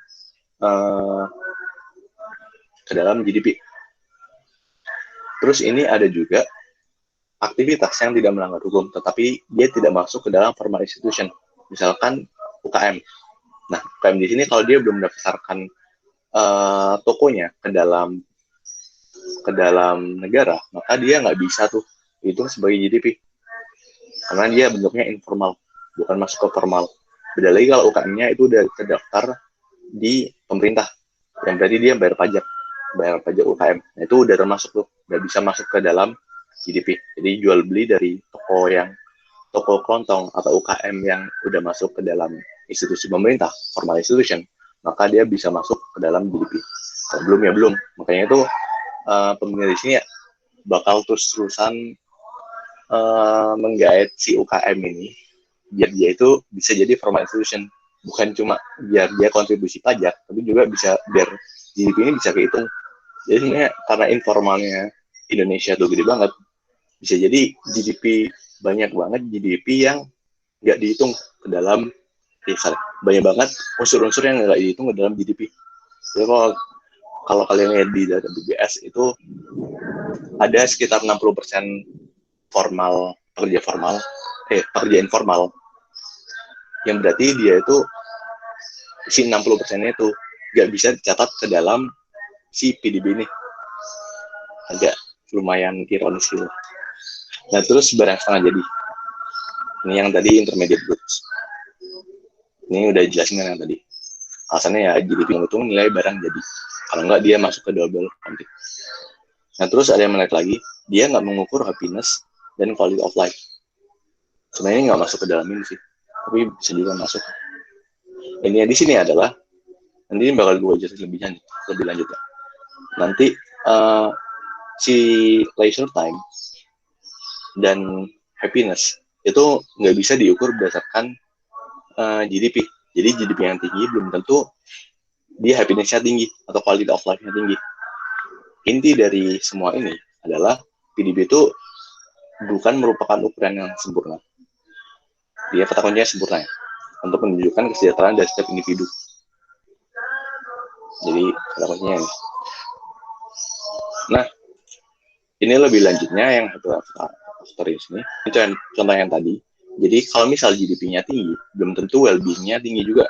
GDP. Terus ini ada juga aktivitas yang tidak melanggar hukum, tetapi dia tidak masuk ke dalam formal institution. Misalkan UKM. Nah, UKM di sini kalau dia belum mendaftarkan tokonya ke dalam negara, maka dia nggak bisa tuh itu sebagai GDP. Karena dia bentuknya informal, bukan masuk ke formal. Beda lagi kalau UKM-nya itu udah terdaftar di pemerintah, yang berarti dia bayar pajak UKM. Nah, itu udah termasuk tuh, udah bisa masuk ke dalam GDP. Jadi jual beli dari toko kelontong atau UKM yang udah masuk ke dalam institusi pemerintah, formal institution, maka dia bisa masuk ke dalam GDP. Kalau belum ya belum. Makanya itu pemerintah di sini ya bakal terus-terusan menggait si UKM ini biar dia itu bisa jadi formal institution, bukan cuma biar dia kontribusi pajak, tapi juga bisa biar GDP ini bisa kehitung. Jadi sebenarnya karena informalnya Indonesia tuh gede banget, bisa jadi GDP banyak banget GDP yang nggak dihitung ke dalam banyak banget unsur-unsur yang nggak dihitung ke dalam GDP. Jadi kalau kalian lihat di data BBS itu ada sekitar 60% pekerja informal, yang berarti dia itu si 60%-nya itu nggak bisa dicatat ke dalam si PDB ini. Agak lumayan ironis gitu. Nah terus barang setengah jadi, ini yang tadi intermediate goods, ini udah jelasin yang tadi. Alasannya ya GDP menghitung nilai barang jadi, kalau nggak dia masuk ke double counting. Nah terus ada yang menarik lagi, dia nggak mengukur happiness dan quality of life. Sebenarnya nggak masuk ke dalam ini sih, tapi bisa juga masuk. Ini di sini adalah, nanti ini bakal gue jelasin lebih lanjut ya. Nanti si leisure time dan happiness itu nggak bisa diukur berdasarkan GDP. Jadi GDP yang tinggi belum tentu dia happiness-nya tinggi atau quality of life-nya tinggi. Inti dari semua ini adalah PDB itu bukan merupakan ukuran yang sempurna. Dia kata kuncinya sempurna ya, untuk menunjukkan kesejahteraan dari setiap individu. Jadi kata kuncinya ini. Nah, ini lebih lanjutnya yang faktor ini. Ini contoh yang tadi. Jadi kalau misal GDP-nya tinggi, belum tentu well-being-nya tinggi juga.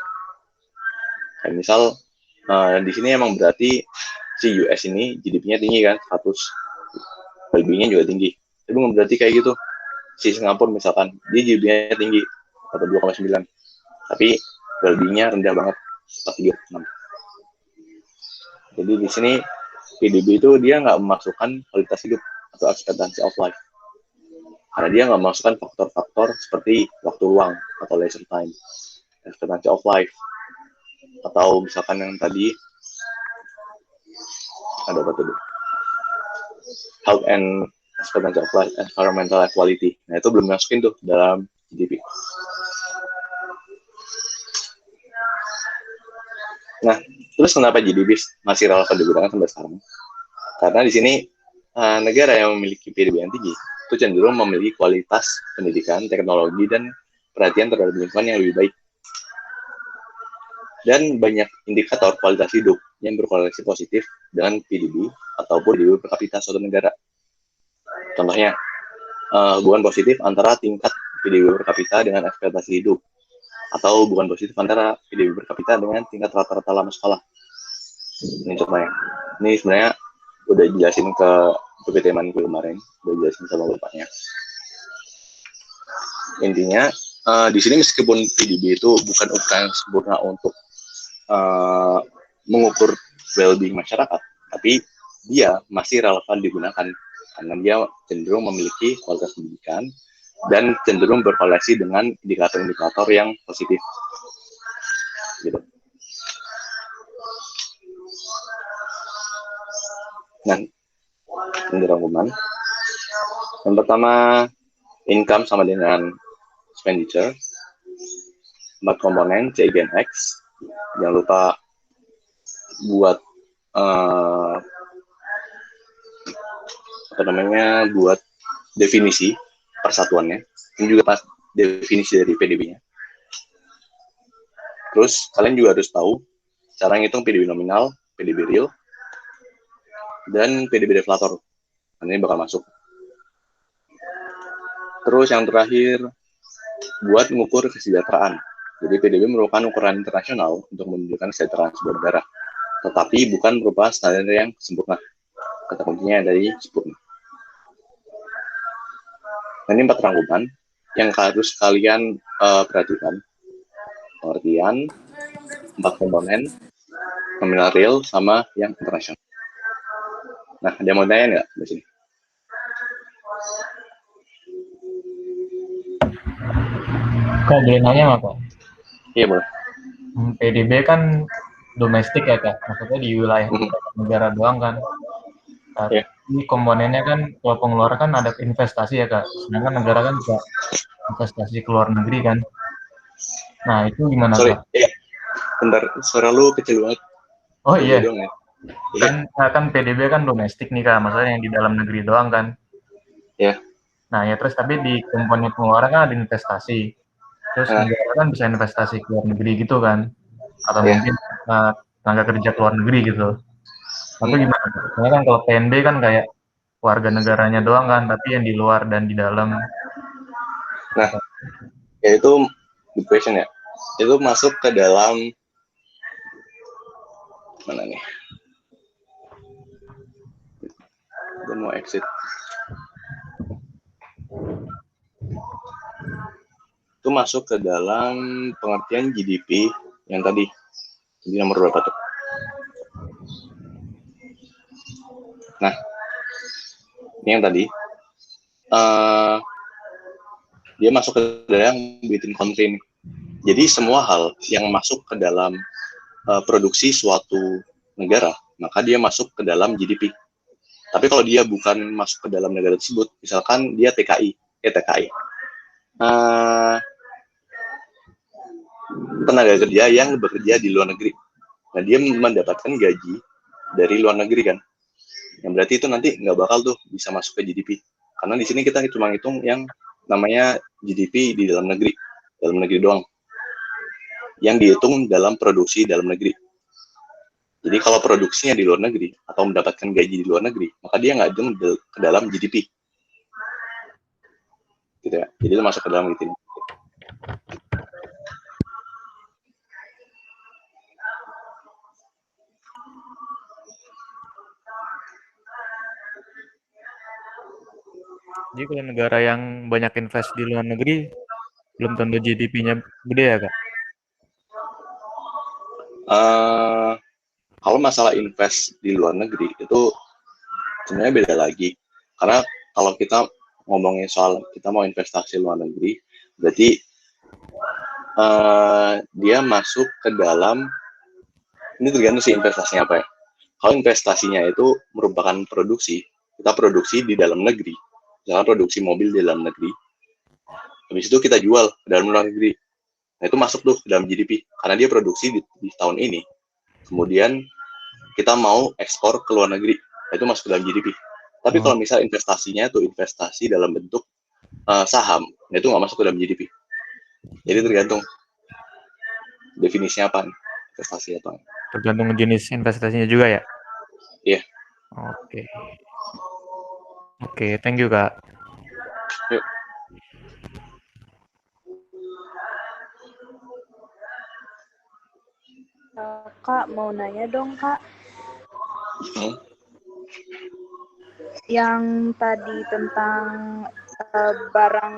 Kayak misal di sini emang berarti si US ini GDP-nya tinggi kan, 100, well-being-nya juga tinggi. Tapi bukan berarti kayak gitu. Si Singapura misalkan, dia GDP-nya tinggi atau 2,9, tapi well-being-nya rendah banget, 4,36. Jadi di sini PDB itu dia nggak memasukkan kualitas hidup atau expectancy of life, karena dia nggak memasukkan faktor-faktor seperti waktu luang atau leisure time, expectancy of life, atau misalkan yang tadi ada apa tuh, health and expectancy of life, environmental equality. Nah itu belum masukin tuh dalam GDP. Nah terus kenapa GDP masih relevan digunakan sampai sekarang? Karena di sini negara yang memiliki PDB yang tinggi itu cenderung memiliki kualitas pendidikan, teknologi, dan perhatian terhadap lingkungan yang lebih baik. Dan banyak indikator kualitas hidup yang berkorelasi positif dengan PDB ataupun PDB per kapita suatu negara. Contohnya, hubungan positif antara tingkat PDB per kapita dengan ekspektasi hidup, atau hubungan positif antara PDB per kapita dengan tingkat rata-rata lama sekolah. Ini contohnya. Ini sebenarnya udah jelasin ke PPT Manku kemarin, udah jelasin sama bapaknya. Intinya, di sini meskipun PDB itu bukan ukuran yang sempurna untuk mengukur well-being masyarakat, tapi dia masih relevan digunakan karena dia cenderung memiliki kualitas pendidikan dan cenderung berkorelasi dengan indikator-indikator yang positif. Gitu. Nah, ini rangkuman. Yang pertama, income sama dengan expenditure. 4 komponen C gen X. Jangan lupa buat buat definisi persatuannya. Ini juga pas definisi dari PDB-nya. Terus kalian juga harus tahu cara ngitung PDB nominal, PDB real, dan PDB deflator. Ini bakal masuk. Terus yang terakhir, buat mengukur kesejahteraan. Jadi PDB merupakan ukuran internasional untuk menunjukkan kesejahteraan sebuah negara, tetapi bukan merupakan standar yang sempurna. Kata kuncinya dari sempurna. Nah, ini 4 rangkuman yang harus kalian perhatikan. Pengertian, 4 komponen, nominal real, sama yang internasional. Nah, ada yang mau tanya nggak di sini? Kak, boleh nanya nggak, Kak? Iya, boleh. PDB kan domestik ya, Kak? Maksudnya di wilayah negara doang kan? Tapi komponennya kan, kalau pengeluaran kan ada investasi ya, Kak? Sedangkan negara kan juga investasi ke luar negeri kan? Nah, itu gimana, Kak? Bentar, suara lu kecil banget. Oh iya, dong, ya? kan PDB kan domestik nih, Kak? Maksudnya yang di dalam negeri doang kan? Ya. Nah, ya terus tapi di komponen pengeluaran kan ada investasi. Terus negara kan bisa investasi ke luar negeri gitu kan? Atau mungkin tenaga kerja ke luar negeri gitu. Tapi gimana? Soalnya kan kalau PNB kan kayak warga negaranya doang kan, tapi yang di luar dan di dalam. Nah, ya itu good question ya. Itu masuk ke dalam mana nih? Gue mau exit. Itu masuk ke dalam pengertian GDP yang tadi. Jadi nomor berapa tuh? Nah, ini yang tadi. Dia masuk ke dalam between country. Jadi semua hal yang masuk ke dalam produksi suatu negara, maka dia masuk ke dalam GDP. Tapi kalau dia bukan masuk ke dalam negara tersebut, misalkan dia TKI, tenaga kerja yang bekerja di luar negeri. Nah, dia mendapatkan gaji dari luar negeri kan. Yang berarti itu nanti nggak bakal tuh bisa masuk ke GDP. Karena di sini kita cuma hitung yang namanya GDP di dalam negeri doang. Yang dihitung dalam produksi dalam negeri. Jadi kalau produksinya di luar negeri atau mendapatkan gaji di luar negeri, maka dia nggak hitung ke dalam GDP. Gitu ya. Jadi itu masuk ke dalam gitu. Jadi kalau negara yang banyak invest di luar negeri, belum tentu GDP-nya gede ya, Kak? Kalau masalah invest di luar negeri itu sebenarnya beda lagi. Karena kalau kita ngomongin soal kita mau investasi luar negeri, berarti dia masuk ke dalam, ini tergantung sih investasinya apa ya. Kalau investasinya itu merupakan produksi, kita produksi di dalam negeri, misalnya produksi mobil di dalam negeri, habis itu kita jual ke dalam luar negeri. Nah, itu masuk tuh ke dalam GDP, karena dia produksi di tahun ini. Kemudian kita mau ekspor ke luar negeri, nah, itu masuk ke dalam GDP. Tapi kalau misal investasinya tuh investasi dalam bentuk saham, nah itu nggak masuk ke dalam GDP. Jadi tergantung definisinya apa, investasi apa. Tergantung jenis investasinya juga ya? Iya. Oke, thank you Kak. Yuk. Kak, mau nanya dong Kak. Yang tadi tentang barang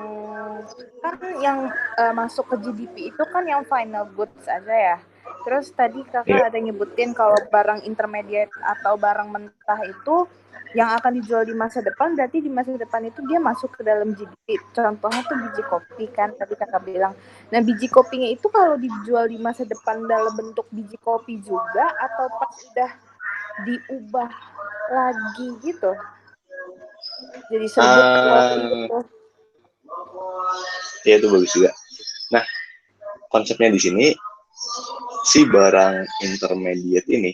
kan yang masuk ke GDP itu kan yang final goods aja ya. Terus tadi kakak ada nyebutin kalau barang intermediate atau barang mentah itu yang akan dijual di masa depan, berarti di masa depan itu dia masuk ke dalam GDP. Contohnya tuh biji kopi kan, tadi kakak bilang. Nah biji kopinya itu kalau dijual di masa depan dalam bentuk biji kopi juga atau pas udah diubah lagi gitu? Jadi serbuk kopi gitu. Ya itu bagus juga. Nah, konsepnya di sini si barang intermediate ini,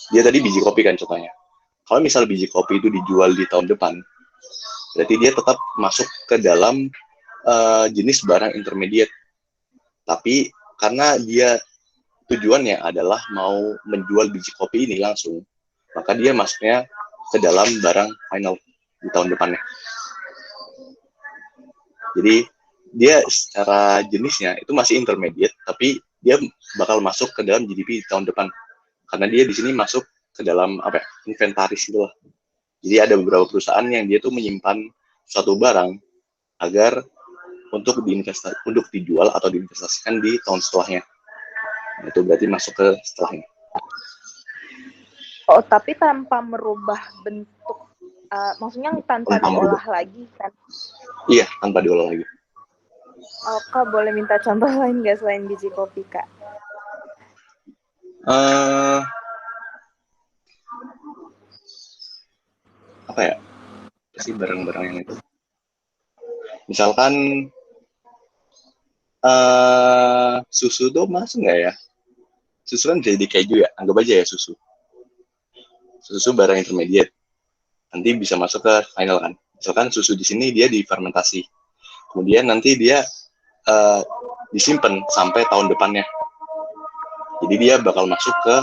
dia tadi biji kopi kan contohnya. Kalau misal biji kopi itu dijual di tahun depan, berarti dia tetap masuk ke dalam jenis barang intermediate. Tapi karena dia tujuannya adalah mau menjual biji kopi ini langsung, maka dia masuknya ke dalam barang final di tahun depannya. Jadi dia secara jenisnya itu masih intermediate, tapi dia bakal masuk ke dalam GDP di tahun depan. Karena dia di sini masuk ke dalam inventaris gitu lah. Jadi ada beberapa perusahaan yang dia tuh menyimpan suatu barang agar untuk dijual atau diinvestasikan di tahun setelahnya. Nah, itu berarti masuk ke setelahnya. Oh, tapi tanpa merubah bentuk, maksudnya tanpa diolah lagi kan? Iya, tanpa diolah lagi. Oh, Kak, boleh minta contoh lain nggak selain biji kopi, Kak? Apa ya? Pasti barang-barang yang itu. Misalkan susu tuh masuk nggak ya? Susu kan jadi keju ya, anggap aja ya susu. Susu barang intermediate. Nanti bisa masuk ke final kan. Misalkan susu di sini dia difermentasi. Kemudian nanti dia disimpan sampai tahun depannya. Jadi dia bakal masuk ke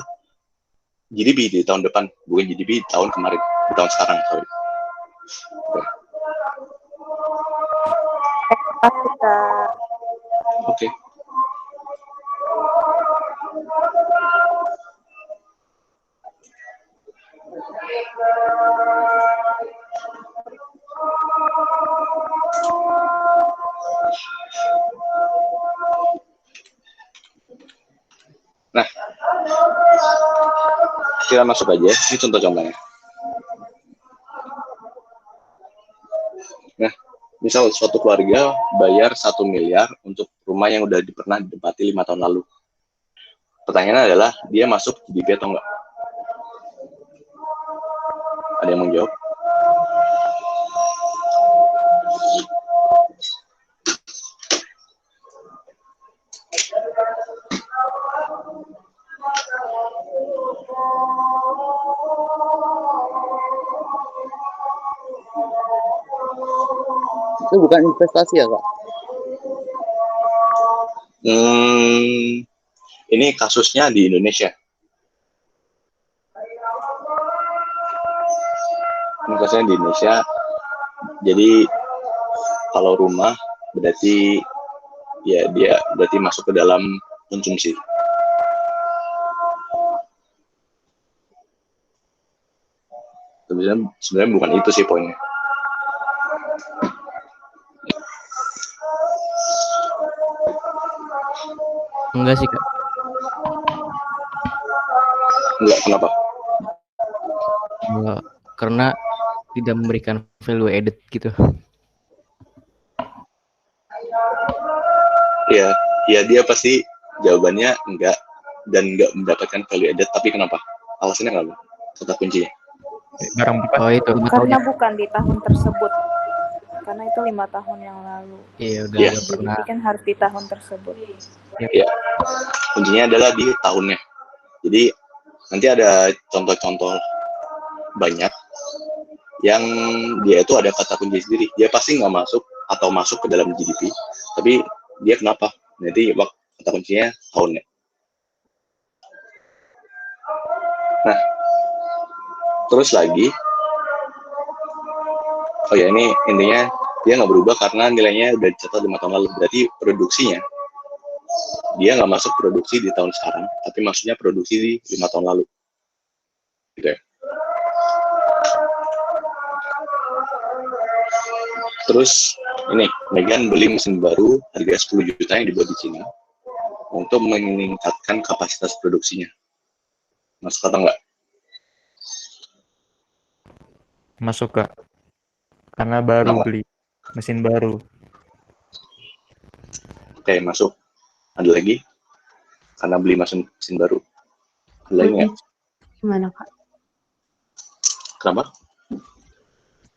GDP di tahun depan, bukan GDP di tahun kemarin, di tahun sekarang. Sorry. Oke. Nah, kita masuk aja. Ini contoh-contohnya. Nah, misal suatu keluarga bayar 1 miliar untuk rumah yang udah pernah ditempati 5 tahun lalu. Pertanyaannya adalah, dia masuk GDP atau enggak? Ada yang mau jawab? Itu bukan investasi ya, Kak? Ini kasusnya di Indonesia. Ini kasusnya di Indonesia. Jadi kalau rumah berarti ya dia berarti masuk ke dalam konsumsi. Sebenarnya bukan itu sih poinnya. Enggak sih, Kak. Enggak, kenapa? Karena tidak memberikan value added gitu. Ya dia pasti jawabannya enggak dan enggak mendapatkan value added, tapi kenapa? Alasannya kenapa? Kata kuncinya. Oh itu. Karena bukan di tahun tersebut. Karena itu 5 tahun yang lalu. Iya udah ya. pernah. Jadi kan harus di tahun tersebut. Ya. Kuncinya adalah di tahunnya. Jadi nanti ada contoh-contoh banyak yang dia itu ada kata kunci sendiri. Dia pasti nggak masuk atau masuk ke dalam GDP, tapi dia kenapa? Nanti kata kuncinya tahunnya. Nah, terus lagi, oh ya ini intinya dia nggak berubah karena nilainya udah dicatat 5 tahun lalu. Berarti produksinya dia nggak masuk produksi di tahun sekarang, tapi maksudnya produksi di 5 tahun lalu. Gitu ya. Terus ini, Megan beli mesin baru harga 10 juta yang dibuat di Cina untuk meningkatkan kapasitas produksinya. Masuk atau enggak? Masuk, Kak. Karena baru Kenapa? beli mesin baru. Oke, masuk. Ada lagi? Karena beli mesin baru. Ada lagi nggak? Gimana, Kak? Kenapa?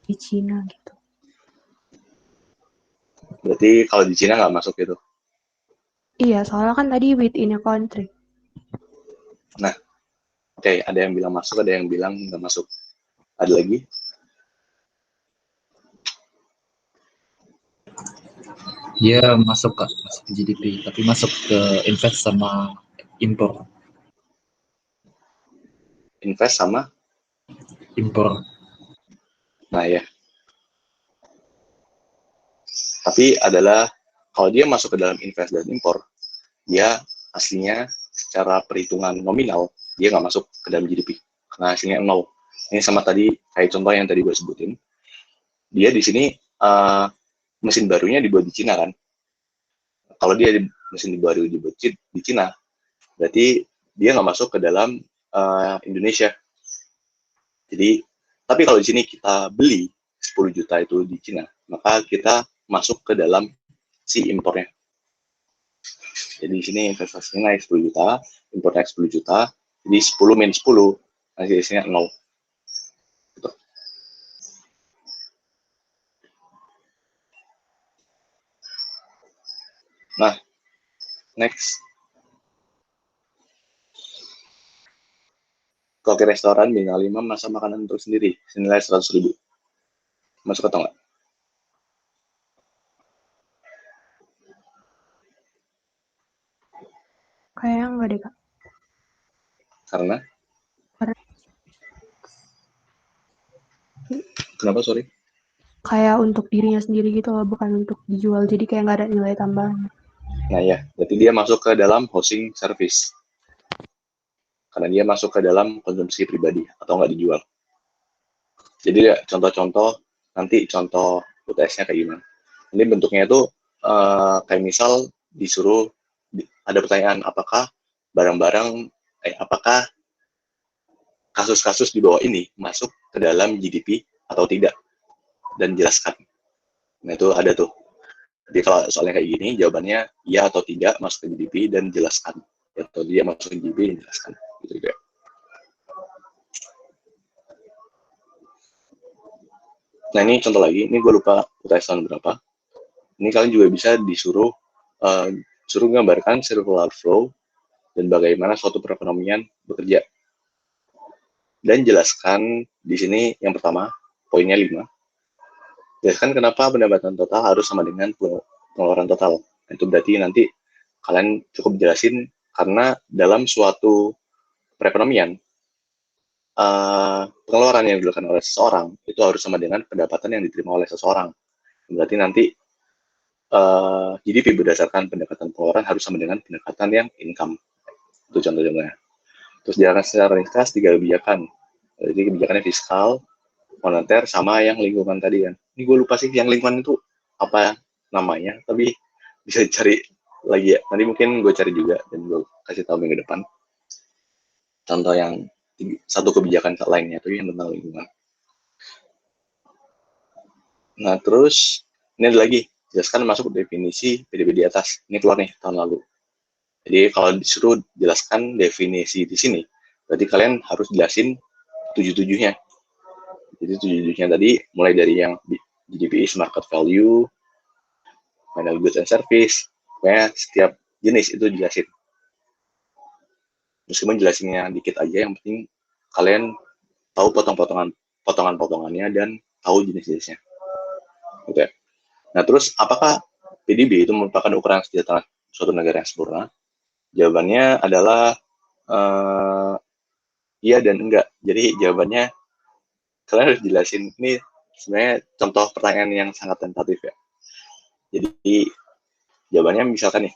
Di Cina gitu. Berarti kalau di Cina nggak masuk gitu? Iya, soalnya kan tadi within a country. Nah, oke, ada yang bilang masuk, ada yang bilang nggak masuk. Ada lagi? Dia masuk, Kak, masuk ke GDP, tapi masuk ke invest sama impor. Invest sama? Impor. Nah ya. Tapi adalah, kalau dia masuk ke dalam invest dan impor, dia aslinya secara perhitungan nominal, dia nggak masuk ke dalam GDP. Karena hasilnya 0. Ini sama tadi, kayak contoh yang tadi gue sebutin. Dia di sini, mesin barunya dibuat di Cina kan. Kalau dia mesin baru dibuat di Cina, berarti dia nggak masuk ke dalam Indonesia. Jadi, tapi kalau di sini kita beli 10 juta itu di Cina, maka kita masuk ke dalam si impornya. Jadi di sini investasinya naik 10 juta, impor naik 10 juta, jadi 10 minus 10, hasilnya 0. Gitu. Nah, next. Kalau ke restoran, bintang 5 masak makanan untuk sendiri, senilai 100.000. Masuk atau enggak? Kayaknya enggak deh, Kak. Karena? Karena Kenapa, sorry? kayak untuk dirinya sendiri gitu loh, bukan untuk dijual. Jadi kayak nggak ada nilai tambahan. Nah ya, berarti dia masuk ke dalam housing service. Karena dia masuk ke dalam konsumsi pribadi atau nggak dijual. Jadi ya, contoh-contoh, nanti contoh UTS-nya kayak gimana. Ini bentuknya itu kayak misal disuruh, ada pertanyaan, apakah apakah kasus-kasus di bawah ini masuk ke dalam GDP atau tidak, dan jelaskan. Nah itu ada tuh. Jadi kalau soalnya kayak gini, jawabannya ya atau tidak masuk ke GDP dan jelaskan. Atau dia masuk ke GDP dan jelaskan. Gitu juga. Nah ini contoh lagi, ini gue lupa UTS tahun berapa. Ini kalian juga bisa disuruh suruh gambarkan circular flow dan bagaimana suatu perekonomian bekerja. Dan jelaskan di sini yang pertama, poinnya 5. Jelaskan kenapa pendapatan total harus sama dengan pengeluaran total. Itu berarti nanti kalian cukup jelasin karena dalam suatu perekonomian, pengeluaran yang dilakukan oleh seseorang itu harus sama dengan pendapatan yang diterima oleh seseorang. Berarti nanti GDP berdasarkan pendekatan pengeluaran harus sama dengan pendekatan yang income. Itu contoh-contohnya. Terus jalankan secara ringkas 3 kebijakan. Jadi kebijakannya fiskal, moneter, sama yang lingkungan tadi kan. Ini gue lupa sih yang lingkungan itu apa namanya, tapi bisa cari lagi ya. Nanti mungkin gue cari juga dan gue kasih tahu minggu depan. Contoh yang satu kebijakan lainnya itu yang tentang lingkungan. Nah terus ini ada lagi, jelaskan masuk definisi PDB di atas. Ini keluar nih tahun lalu. Jadi kalau disuruh jelaskan definisi di sini, berarti kalian harus jelasin 7-7-nya. Jadi 7-7-nya tadi mulai dari yang GDP is market value, final goods and service, pokoknya setiap jenis itu jelasin. Meskipun jelasinnya dikit aja, yang penting kalian tahu potongan-potongannya dan tahu jenis-jenisnya. Gitu ya. Nah, terus apakah PDB itu merupakan ukuran kesejahteraan suatu negara yang sempurna? Jawabannya adalah iya dan enggak. Jadi jawabannya kalian harus jelasin. Ini sebenarnya contoh pertanyaan yang sangat tentatif ya. Jadi jawabannya misalkan nih,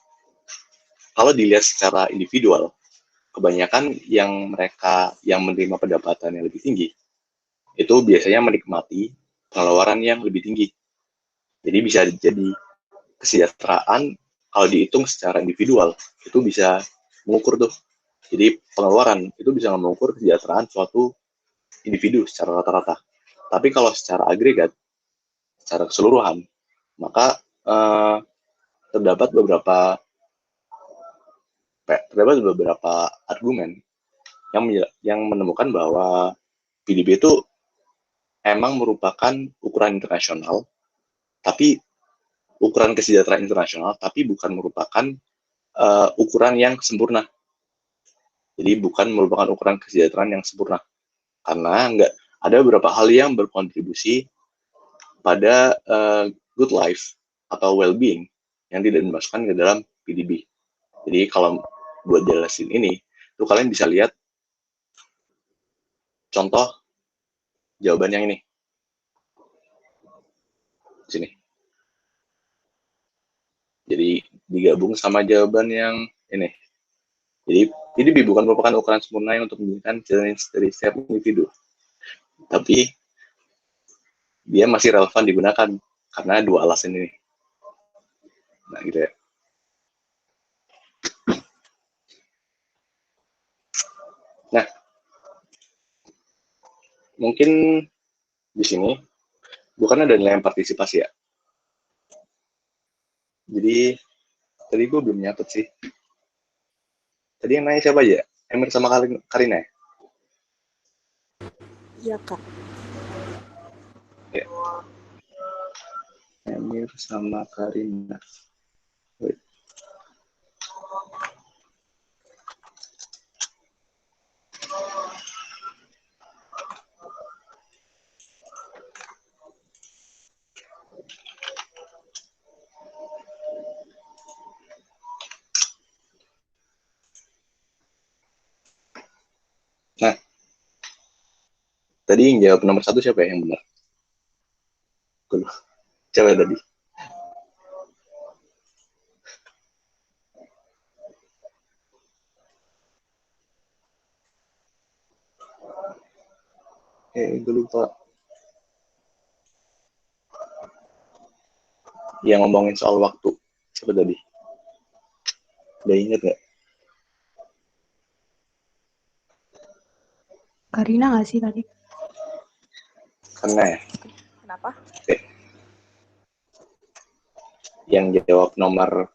kalau dilihat secara individual, kebanyakan yang menerima pendapatan yang lebih tinggi itu biasanya menikmati pengeluaran yang lebih tinggi. Jadi bisa jadi kesejahteraan kalau dihitung secara individual itu bisa mengukur tuh. Jadi pengeluaran itu bisa mengukur kesejahteraan suatu individu secara rata-rata. Tapi kalau secara agregat, secara keseluruhan, maka terdapat beberapa argumen yang menemukan bahwa PDB itu emang merupakan ukuran internasional, tapi ukuran kesejahteraan internasional, tapi bukan merupakan ukuran yang sempurna. Jadi bukan merupakan ukuran kesejahteraan yang sempurna. Karena ada beberapa hal yang berkontribusi pada good life atau well-being yang tidak dimasukkan ke dalam PDB. Jadi kalau buat jelasin ini, tuh kalian bisa lihat contoh jawaban yang ini. Sini. Jadi digabung sama jawaban yang ini. Jadi PDB bukan merupakan ukuran sempurna yang untuk menunjukkan jenis dari setiap individu. Tapi dia masih relevan digunakan karena dua alasan ini. Nah, gitu ya. Nah, mungkin di sini bukan ada nilai partisipasi ya. Jadi tadi gue belum nyatet sih. Tadi yang nanya siapa aja? Emir sama Karina ya? Iya, Kak. Ya. Emir sama Karina. Wait. Nah, tadi yang jawab nomor 1 siapa ya yang benar? Siapa tadi? Gue lupa. Yang ngomongin soal waktu. Siapa tadi? Udah inget nggak? Karina nggak sih tadi? Karena ya. Kenapa? Oke. Yang jawab nomor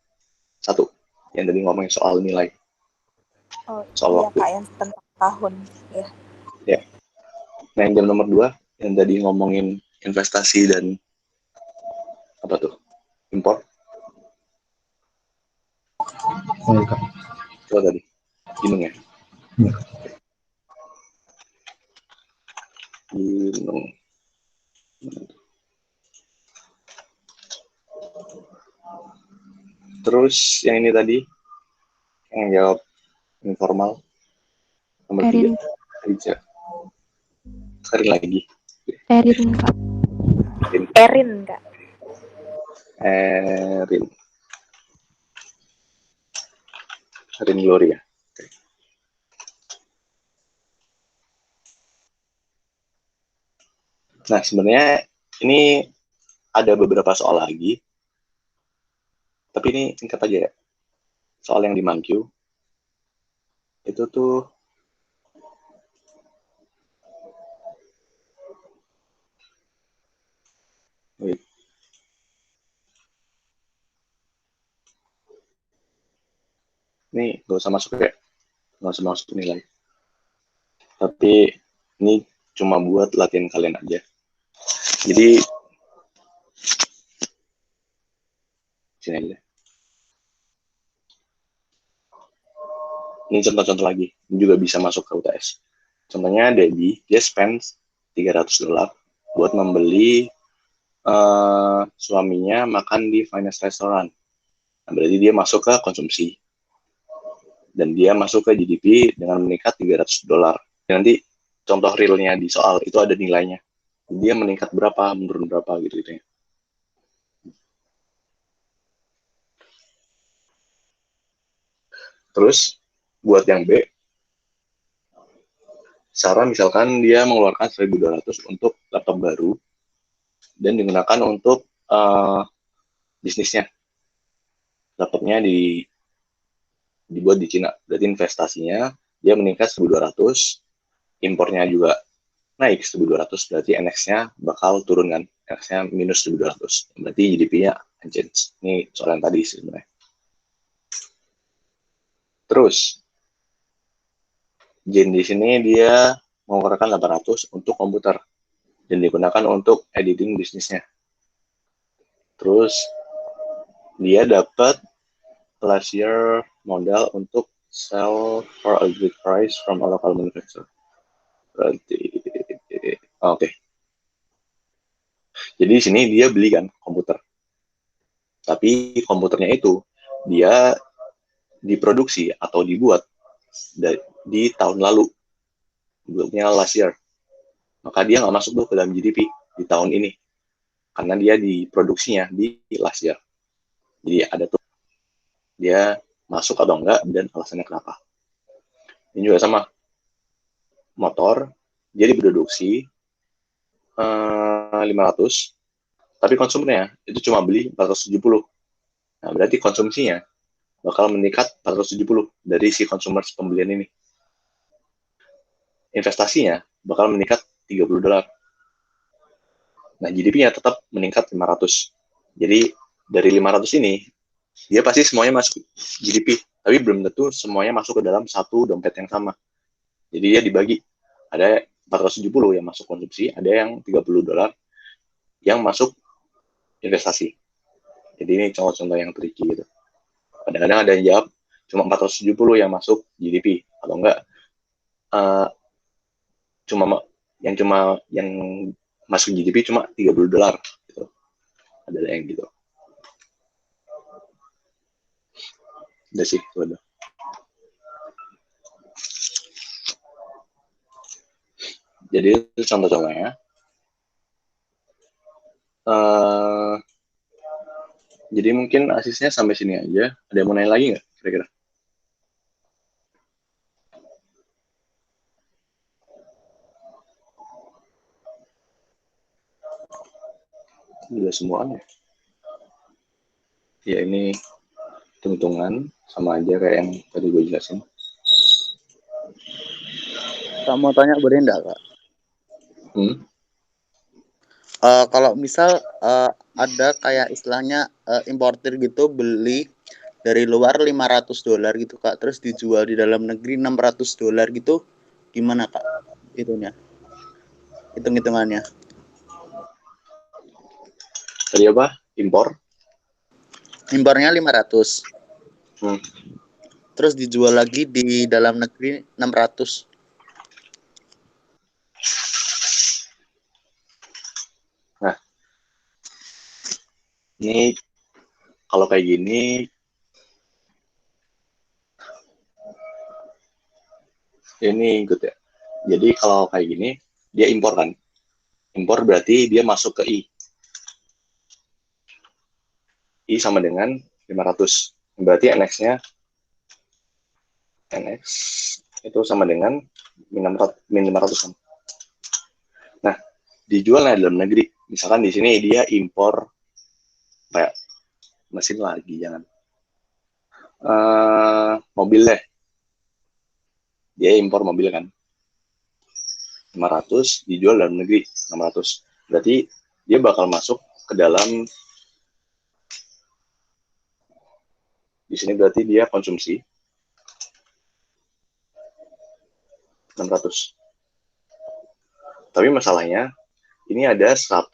1. Yang tadi ngomongin soal nilai. Oh, soal iya, waktu. Kak, yang tentang tahun. Ya. Ya. Nah, yang jam nomor 2, yang tadi ngomongin investasi dan apa tuh? Impor. Coba tadi. Ginung ya? Ya. Ginung. Terus yang ini tadi, yang jawab informal. Nomor 3. Riza. Sekali lagi. Erin, Kak. Erin, Kak. Erin Gloria. Okay. Nah, sebenarnya ini ada beberapa soal lagi. Tapi ini singkat aja ya. Soal yang di Mangkyu. Itu tuh wait. Ini gak usah masuk ya. Gak usah masuk nilai. Tapi ini cuma buat latihan kalian aja. Jadi sini aja. Ini contoh-contoh lagi. Ini juga bisa masuk ke UTS. Contohnya Debbie, dia spend $300 buat membeli suaminya makan di finest restaurant. Nah, berarti dia masuk ke konsumsi. Dan dia masuk ke GDP dengan meningkat $300. Nanti contoh realnya di soal itu ada nilainya. Dia meningkat berapa, menurun berapa gitu ya. Terus buat yang B, Sarah misalkan dia mengeluarkan 1.200 untuk laptop baru dan digunakan untuk bisnisnya. Laptopnya dibuat di Cina. Berarti investasinya dia meningkat 1.200, impornya juga naik 1.200, berarti NX-nya bakal turun kan. NX-nya minus 1.200. Berarti GDP-nya unchanged. Ini soal yang tadi sebenarnya. Terus Jane di sini dia mengeluarkan 800 untuk komputer dan digunakan untuk editing bisnisnya. Terus dia dapat last year modal untuk sell for a good price from a local manufacturer. Berarti oke. Jadi di sini dia beli kan komputer. Tapi komputernya itu dia diproduksi atau dibuat di tahun lalu, buatnya last year, maka dia nggak masuk tuh ke dalam GDP di tahun ini, karena dia diproduksinya di last year. Jadi ada tuh dia masuk atau enggak dan alasannya kenapa. Ini juga sama, motor dia diproduksi 500, tapi konsumennya itu cuma beli 470. Nah, berarti konsumsinya bakal meningkat 470 dari si consumer pembelian ini. Investasinya bakal meningkat $30. Nah, GDP-nya tetap meningkat 500. Jadi, dari 500 ini, dia pasti semuanya masuk GDP. Tapi belum tentu semuanya masuk ke dalam satu dompet yang sama. Jadi, dia dibagi. Ada 470 yang masuk konsumsi, ada yang $30 yang masuk investasi. Jadi, ini contoh-contoh yang tricky gitu. Kadang-kadang ada yang jawab cuma 470 yang masuk GDP atau enggak cuma yang masuk GDP cuma $30 gitu. Ada yang gitu. Udah sih, udah. Jadi itu contoh-contohnya. Jadi mungkin asisnya sampai sini aja. Ada yang mau nanya lagi nggak kira-kira? Udah semuanya. Ya ini hitung-hitungan sama aja kayak yang tadi gue jelasin. Kak mau tanya boleh enggak, Kak? Kalau misal ada kayak istilahnya importir gitu beli dari luar $500 gitu, Kak, terus dijual di dalam negeri $600 gitu, gimana, Kak? Itunya. Hitung-hitungannya. Tadi apa? Impor? Impornya 500. Hmm. Terus dijual lagi di dalam negeri 600. Nah, ini kalau kayak gini ini good ya. Jadi kalau kayak gini dia impor kan. Impor berarti dia masuk ke I. I sama dengan 500. Berarti NX-nya NX itu sama dengan min 500 kan. Nah, dijualnya dalam negeri. Misalkan di sini dia impor kayak mesin lagi, jangan. Mobil deh. Dia impor mobil kan. 500 dijual dalam negeri 600. Berarti dia bakal masuk ke dalam di sini berarti dia konsumsi 600. Tapi masalahnya ini ada 100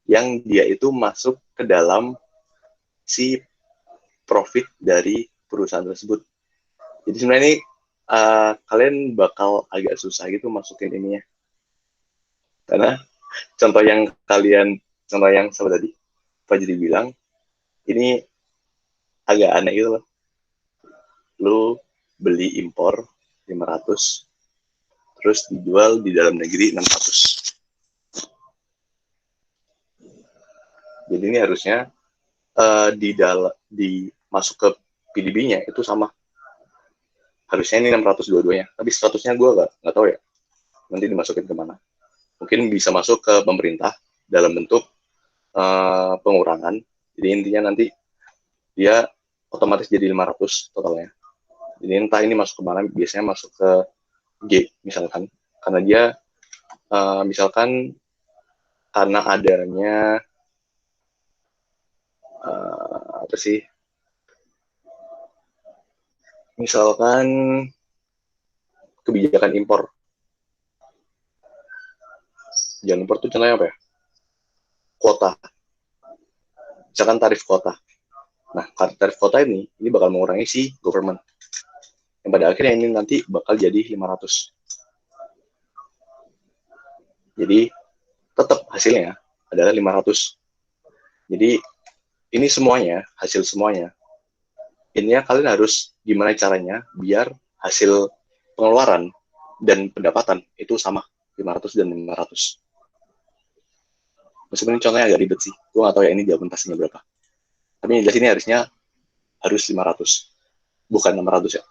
yang dia itu masuk ke dalam si profit dari perusahaan tersebut. Jadi sebenarnya ini kalian bakal agak susah gitu masukin ininya. Karena contoh yang sama tadi, Fajri bilang, ini agak aneh gitu loh. Lu beli impor 500, terus dijual di dalam negeri 600. Jadi ini harusnya masuk ke PDB-nya itu sama. Harusnya ini 600 dua-duanya. Tapi 100-nya gue nggak tahu ya. Nanti dimasukin kemana. Mungkin bisa masuk ke pemerintah dalam bentuk pengurangan. Jadi intinya nanti dia otomatis jadi 500 totalnya. Jadi entah ini masuk kemana, biasanya masuk ke G misalkan. Karena dia misalkan karena adanya apa sih? Misalkan kebijakan impor. Jangan impor itu contohnya apa ya? Kuota. Misalkan tarif kuota. Nah, tarif kuota ini bakal mengurangi si government. Yang pada akhirnya ini nanti bakal jadi 500. Jadi tetap hasilnya adalah 500. Jadi ini semuanya, hasil semuanya. Intinya kalian harus gimana caranya biar hasil pengeluaran dan pendapatan itu sama, 500 dan 500. Meskipun ini contohnya agak ribet sih, gue nggak tahu ya ini jawaban pastinya berapa. Tapi yang jelas ini harus 500, bukan 600 ya.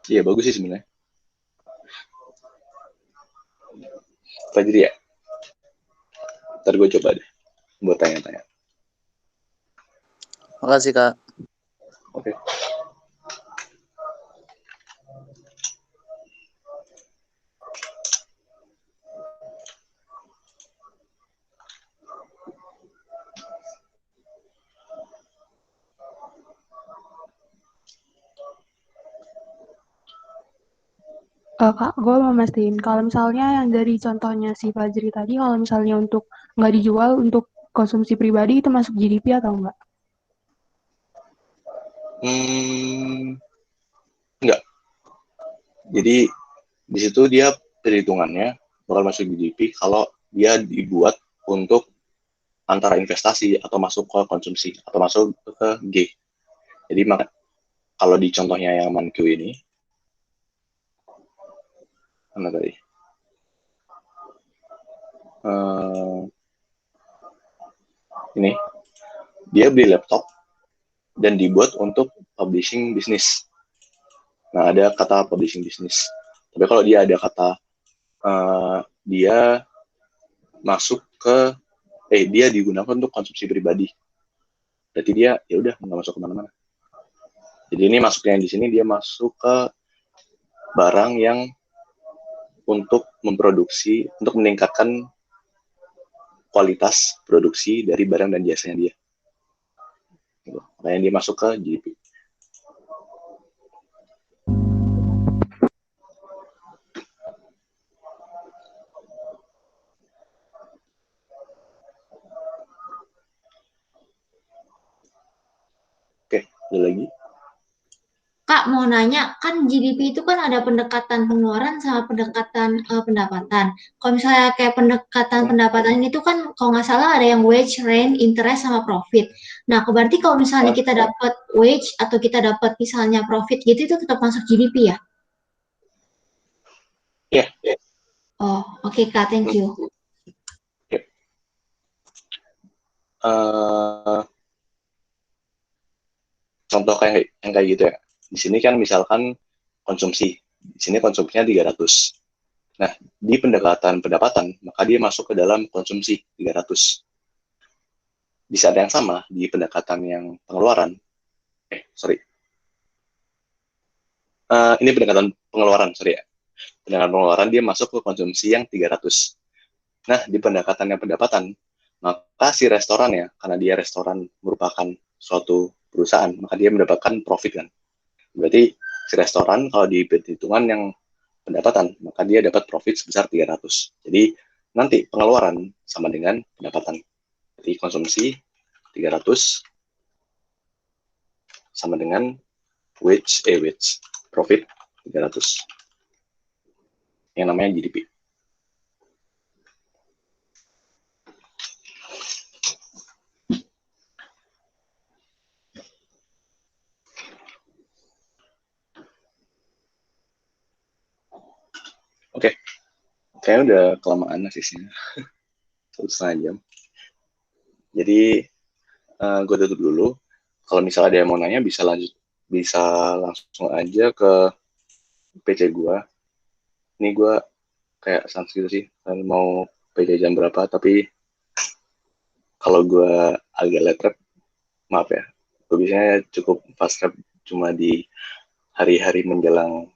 Iya bagus sih sebenarnya. Fajri ya. Ntar gue coba deh buat tanya-tanya. Makasih Kak. Oke. Kak, gue mau mastiin kalau misalnya yang dari contohnya si Fajri tadi, kalau misalnya untuk nggak dijual untuk konsumsi pribadi itu masuk GDP atau enggak? Enggak. Jadi di situ dia perhitungannya bakal masuk GDP kalau dia dibuat untuk antara investasi atau masuk ke konsumsi atau masuk ke G. Jadi kalau di contohnya yang Manq ini, mana tadi? Ini dia beli laptop dan dibuat untuk publishing bisnis. Nah ada kata publishing bisnis. Tapi kalau dia ada kata dia masuk ke dia digunakan untuk konsumsi pribadi, berarti dia ya udah nggak masuk kemana-mana. Jadi ini masuknya di sini dia masuk ke barang yang untuk memproduksi, untuk meningkatkan kualitas produksi dari barang dan jasanya dia. Makanya dia masuk ke GDP. Oke, ada lagi? Kak, mau nanya, kan GDP itu kan ada pendekatan pengeluaran sama pendekatan pendapatan. Kalau misalnya kayak pendekatan pendapatan itu kan, kalau nggak salah ada yang wage, rent, interest, sama profit. Nah, berarti kalau misalnya kita dapat wage atau kita dapat misalnya profit gitu, itu tetap masuk GDP ya? Iya. Yeah. Oh, oke Kak, thank you. Contoh yang kayak gitu ya. Di sini kan misalkan konsumsi, di sini konsumsinya 300. Nah, di pendekatan pendapatan, maka dia masuk ke dalam konsumsi 300. Di saat yang sama, di pendekatan yang pengeluaran, ini pendekatan pengeluaran, sorry ya. Pendekatan pengeluaran dia masuk ke konsumsi yang 300. Nah, di pendekatan yang pendapatan, maka si restoran ya, karena dia restoran merupakan suatu perusahaan, maka dia mendapatkan profit kan. Berarti si restoran kalau di perhitungan yang pendapatan, maka dia dapat profit sebesar 300. Jadi nanti pengeluaran sama dengan pendapatan. Jadi konsumsi 300 sama dengan wage profit 300. Yang namanya GDP. Oke, kayaknya udah kelamaan asisnya. 1,5 jam. Jadi gue tutup dulu. Kalau misalnya ada yang mau nanya bisa langsung aja ke PC gue. Ini gue kayak sans gitu sih, mau PC jam berapa, tapi kalau gue agak late rap, maaf ya. Gue biasanya cukup fast rap cuma di hari-hari menjelang